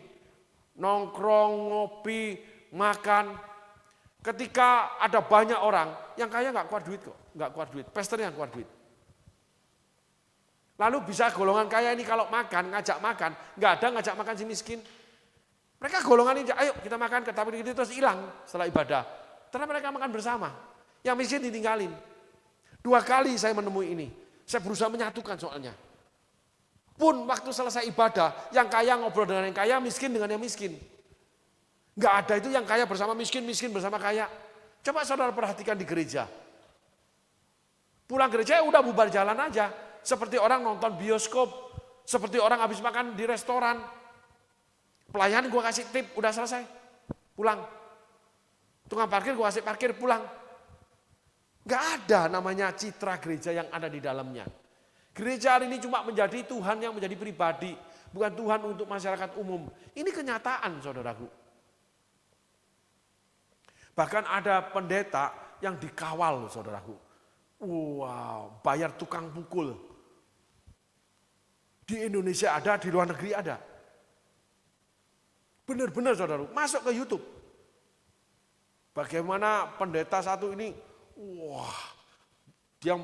A: nongkrong, ngopi, makan. Ketika ada banyak orang, yang kaya nggak kuat duit kok, nggak kuat duit. Pastor yang kuat duit. Lalu bisa golongan kaya ini kalau makan, ngajak makan, nggak ada ngajak makan si miskin. Mereka golongan ini, ayo kita makan, tapi itu terus hilang setelah ibadah. Karena mereka makan bersama. Yang miskin ditinggalin. 2 kali saya menemui ini. Saya berusaha menyatukan soalnya. Pun waktu selesai ibadah, yang kaya ngobrol dengan yang kaya, miskin dengan yang miskin. Enggak ada itu yang kaya bersama miskin, miskin bersama kaya. Coba saudara perhatikan di gereja. Pulang gereja udah bubar jalan aja. Seperti orang nonton bioskop, seperti orang habis makan di restoran. Pelayan gue kasih tip, udah selesai, pulang. Tukang parkir gue kasih parkir, pulang. Enggak ada namanya citra gereja yang ada di dalamnya. Gereja hari ini cuma menjadi Tuhan yang menjadi pribadi, bukan Tuhan untuk masyarakat umum. Ini kenyataan, saudaraku. Bahkan ada pendeta yang dikawal, saudaraku. Wow, bayar tukang pukul. Di Indonesia ada, di luar negeri ada. Benar-benar, saudaraku, masuk ke YouTube. Bagaimana pendeta satu ini, wah, dia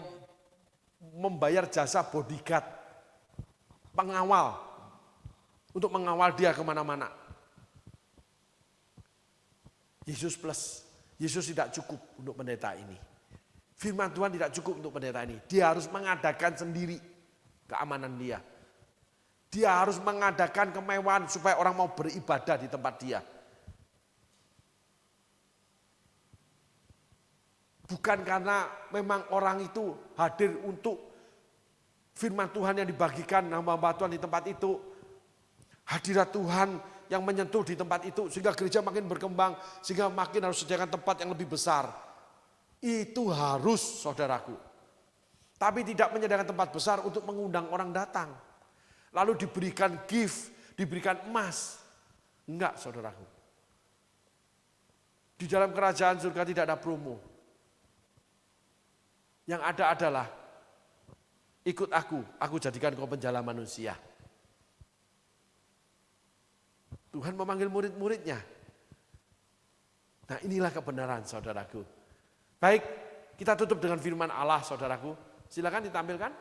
A: membayar jasa bodyguard, pengawal, untuk mengawal dia kemana-mana. Yesus plus, Yesus tidak cukup untuk pendeta ini. Firman Tuhan tidak cukup untuk pendeta ini. Dia harus mengadakan sendiri keamanan dia. Dia harus mengadakan kemewahan supaya orang mau beribadah di tempat dia. Bukan karena memang orang itu hadir untuk firman Tuhan yang dibagikan, nama Tuhan di tempat itu. Hadirat Tuhan yang menyentuh di tempat itu. Sehingga gereja makin berkembang, sehingga makin harus sediakan tempat yang lebih besar. Itu harus, saudaraku. Tapi tidak menyediakan tempat besar untuk mengundang orang datang. Lalu diberikan gift, diberikan emas. Enggak, saudaraku. Di dalam kerajaan surga tidak ada promo. Yang ada adalah, ikut aku jadikan kau penjala manusia. Tuhan memanggil murid-muridnya. Nah, inilah kebenaran, saudaraku. Baik, kita tutup dengan firman Allah, saudaraku. Silakan ditampilkan.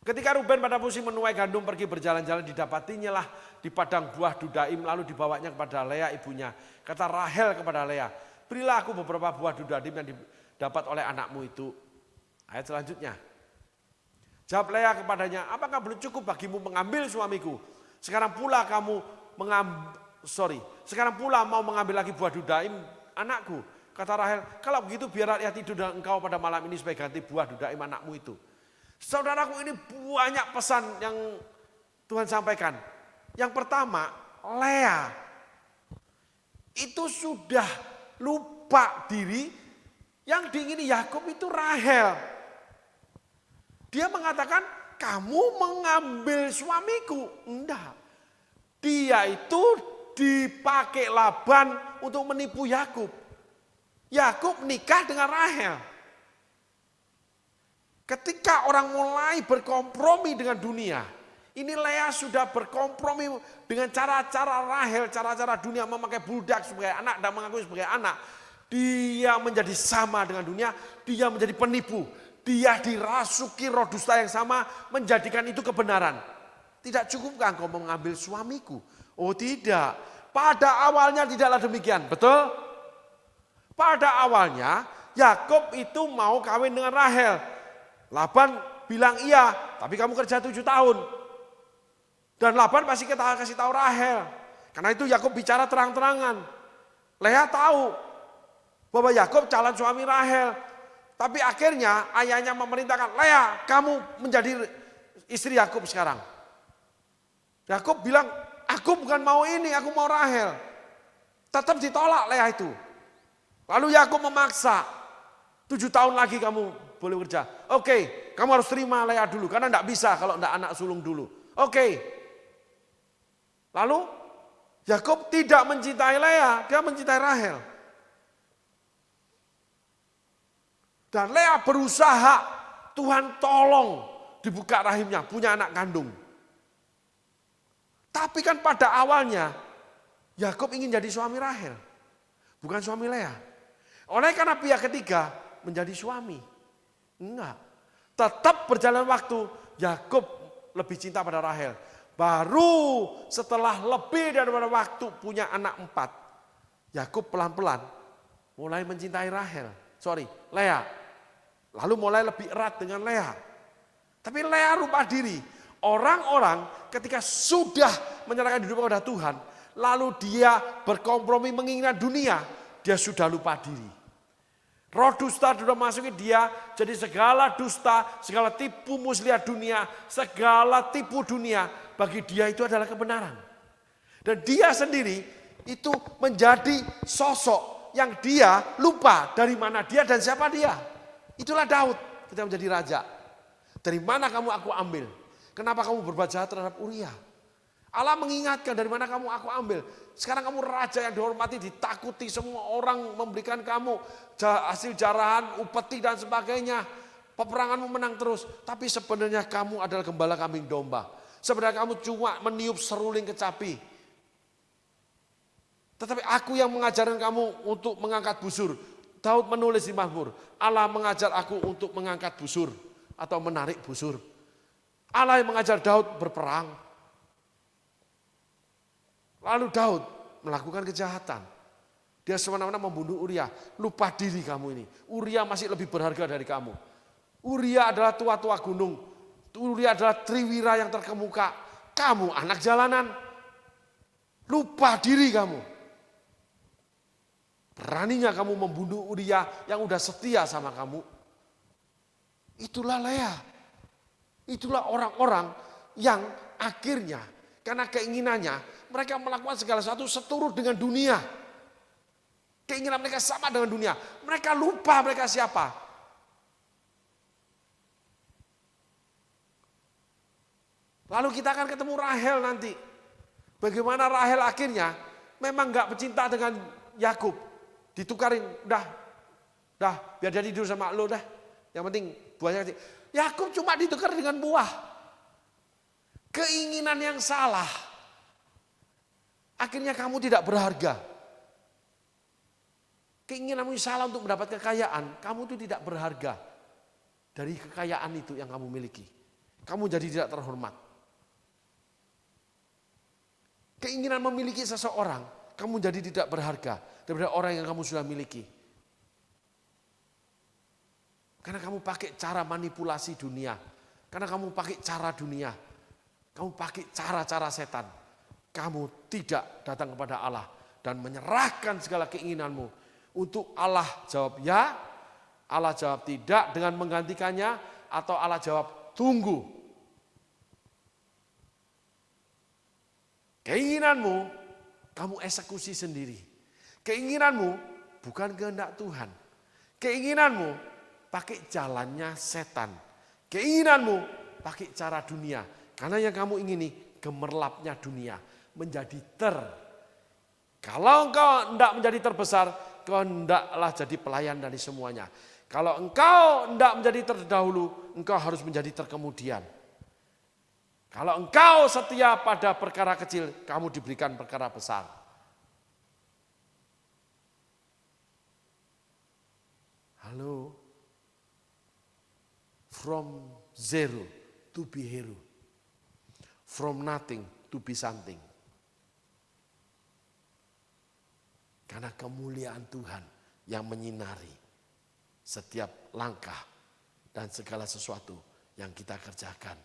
A: Ketika Ruben pada musim menuai gandum pergi berjalan-jalan, didapatinya lah di padang buah Dudaim, lalu dibawanya kepada Lea ibunya. Kata Rahel kepada Lea, berilah aku beberapa buah Dudaim yang didapat oleh anakmu itu. Ayat selanjutnya. Jawab Lea kepadanya, apakah belum cukup bagimu mengambil suamiku? Sekarang pula mau mengambil lagi buah Dudaim anakku. Kata Rahel, kalau begitu biarlah ia tidur dengan engkau pada malam ini sebagai ganti buah Dudaim anakmu itu. Saudaraku, ini banyak pesan yang Tuhan sampaikan. Yang pertama, Lea. itu sudah lupa diri, yang diingini Yakub itu Rahel. Dia mengatakan, kamu mengambil suamiku. Enggak. Dia itu dipakai Laban untuk menipu Yakub. Yakub nikah dengan Rahel. Ketika orang mulai berkompromi dengan dunia, ini Lea sudah berkompromi dengan cara-cara Rahel, cara-cara dunia, memakai budak sebagai anak dan mengakui sebagai anak. Dia menjadi sama dengan dunia, dia menjadi penipu. Dia dirasuki roh dusta yang sama, menjadikan itu kebenaran. Tidak cukupkah engkau mengambil suamiku? Oh tidak, pada awalnya tidaklah demikian, betul? Pada awalnya Yakub itu mau kawin dengan Rahel. Laban bilang iya, tapi kamu kerja 7 tahun. Dan Laban pasti kita kasih tahu Rahel. Karena itu Yakub bicara terang-terangan. Lea tahu bahwa Yakub calon suami Rahel. Tapi akhirnya ayahnya memerintahkan, Lea, kamu menjadi istri Yakub sekarang. Yakub bilang, aku bukan mau ini, aku mau Rahel. Tetap ditolak Lea itu. Lalu Yakub memaksa, 7 tahun lagi kamu boleh kerja. Oke, kamu harus terima Lea dulu, karena enggak bisa kalau enggak anak sulung dulu. Oke. Lalu Yakub tidak mencintai Lea, dia mencintai Rahel. Dan Lea berusaha, Tuhan tolong dibuka rahimnya, punya anak kandung. Tapi kan pada awalnya Yakub ingin jadi suami Rahel, bukan suami Lea. Oleh karena pihak ketiga menjadi suami. Enggak. Tetap berjalan waktu, Yakub lebih cinta pada Rahel. Baru setelah lebih daripada waktu punya anak 4, Yakub pelan-pelan mulai mencintai Lea. Lalu mulai lebih erat dengan Lea. Tapi Lea lupa diri. Orang-orang ketika sudah menyerahkan hidup kepada Tuhan, lalu dia berkompromi menginginkan dunia, dia sudah lupa diri. Roh dusta sudah masuki dia, jadi segala dusta, segala tipu muslihat dunia, segala tipu dunia, bagi dia itu adalah kebenaran. Dan dia sendiri itu menjadi sosok yang dia lupa dari mana dia dan siapa dia. Itulah Daud ketika menjadi raja. Dari mana kamu aku ambil? Kenapa kamu berbuat jahat terhadap Uria? Allah mengingatkan, dari mana kamu aku ambil? Sekarang kamu raja yang dihormati, ditakuti, semua orang memberikan kamu hasil jarahan, upeti dan sebagainya. Peperanganmu menang terus, tapi sebenarnya kamu adalah gembala kambing domba. Sebenarnya kamu cuma meniup seruling kecapi. Tetapi aku yang mengajarkan kamu untuk mengangkat busur. Daud menulis di Mazmur, Allah mengajar aku untuk mengangkat busur atau menarik busur. Allah yang mengajar Daud berperang. Lalu Daud melakukan kejahatan. Dia semena-mena membunuh Uria. Lupa diri kamu ini. Uria masih lebih berharga dari kamu. Uria adalah tua-tua gunung. Uria adalah triwira yang terkemuka. Kamu anak jalanan. Lupa diri kamu. Beraninya kamu membunuh Uria yang udah setia sama kamu. Itulah Lea. Itulah orang-orang yang akhirnya karena keinginannya mereka melakukan segala sesuatu seturut dengan dunia. Keinginan mereka sama dengan dunia. Mereka lupa mereka siapa. Lalu kita akan ketemu Rahel nanti. Bagaimana Rahel akhirnya memang gak pecinta dengan Yakub. Ditukarin, dah biar dia tidur sama lo dah. Yang penting buahnya kecil. Yakub cuma ditukar dengan buah. Keinginan yang salah. Akhirnya kamu tidak berharga. Keinginanmu salah untuk mendapat kekayaan, kamu itu tidak berharga dari kekayaan itu yang kamu miliki. Kamu jadi tidak terhormat. Keinginan memiliki seseorang, kamu jadi tidak berharga daripada orang yang kamu sudah miliki. Karena kamu pakai cara manipulasi dunia. Karena kamu pakai cara dunia. Kamu pakai cara-cara setan. Kamu tidak datang kepada Allah dan menyerahkan segala keinginanmu. Untuk Allah jawab ya, Allah jawab tidak dengan menggantikannya, atau Allah jawab tunggu. Keinginanmu kamu eksekusi sendiri. Keinginanmu bukan kehendak Tuhan. Keinginanmu pakai jalannya setan. Keinginanmu pakai cara dunia. Karena yang kamu ingini gemerlapnya dunia. Menjadi Kalau engkau hendak menjadi terbesar, kau hendaklah jadi pelayan dari semuanya. Kalau engkau hendak menjadi terdahulu, engkau harus menjadi terkemudian. Kalau engkau setia pada perkara kecil, kamu diberikan perkara besar. Halo. From zero to be hero. From nothing to be something. Karena kemuliaan Tuhan yang menyinari setiap langkah dan segala sesuatu yang kita kerjakan.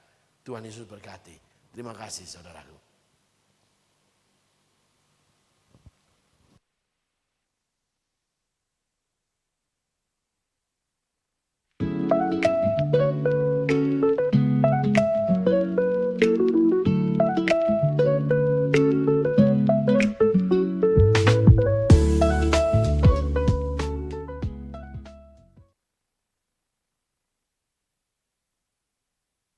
A: Tuhan Yesus berkati. Terima kasih saudaraku.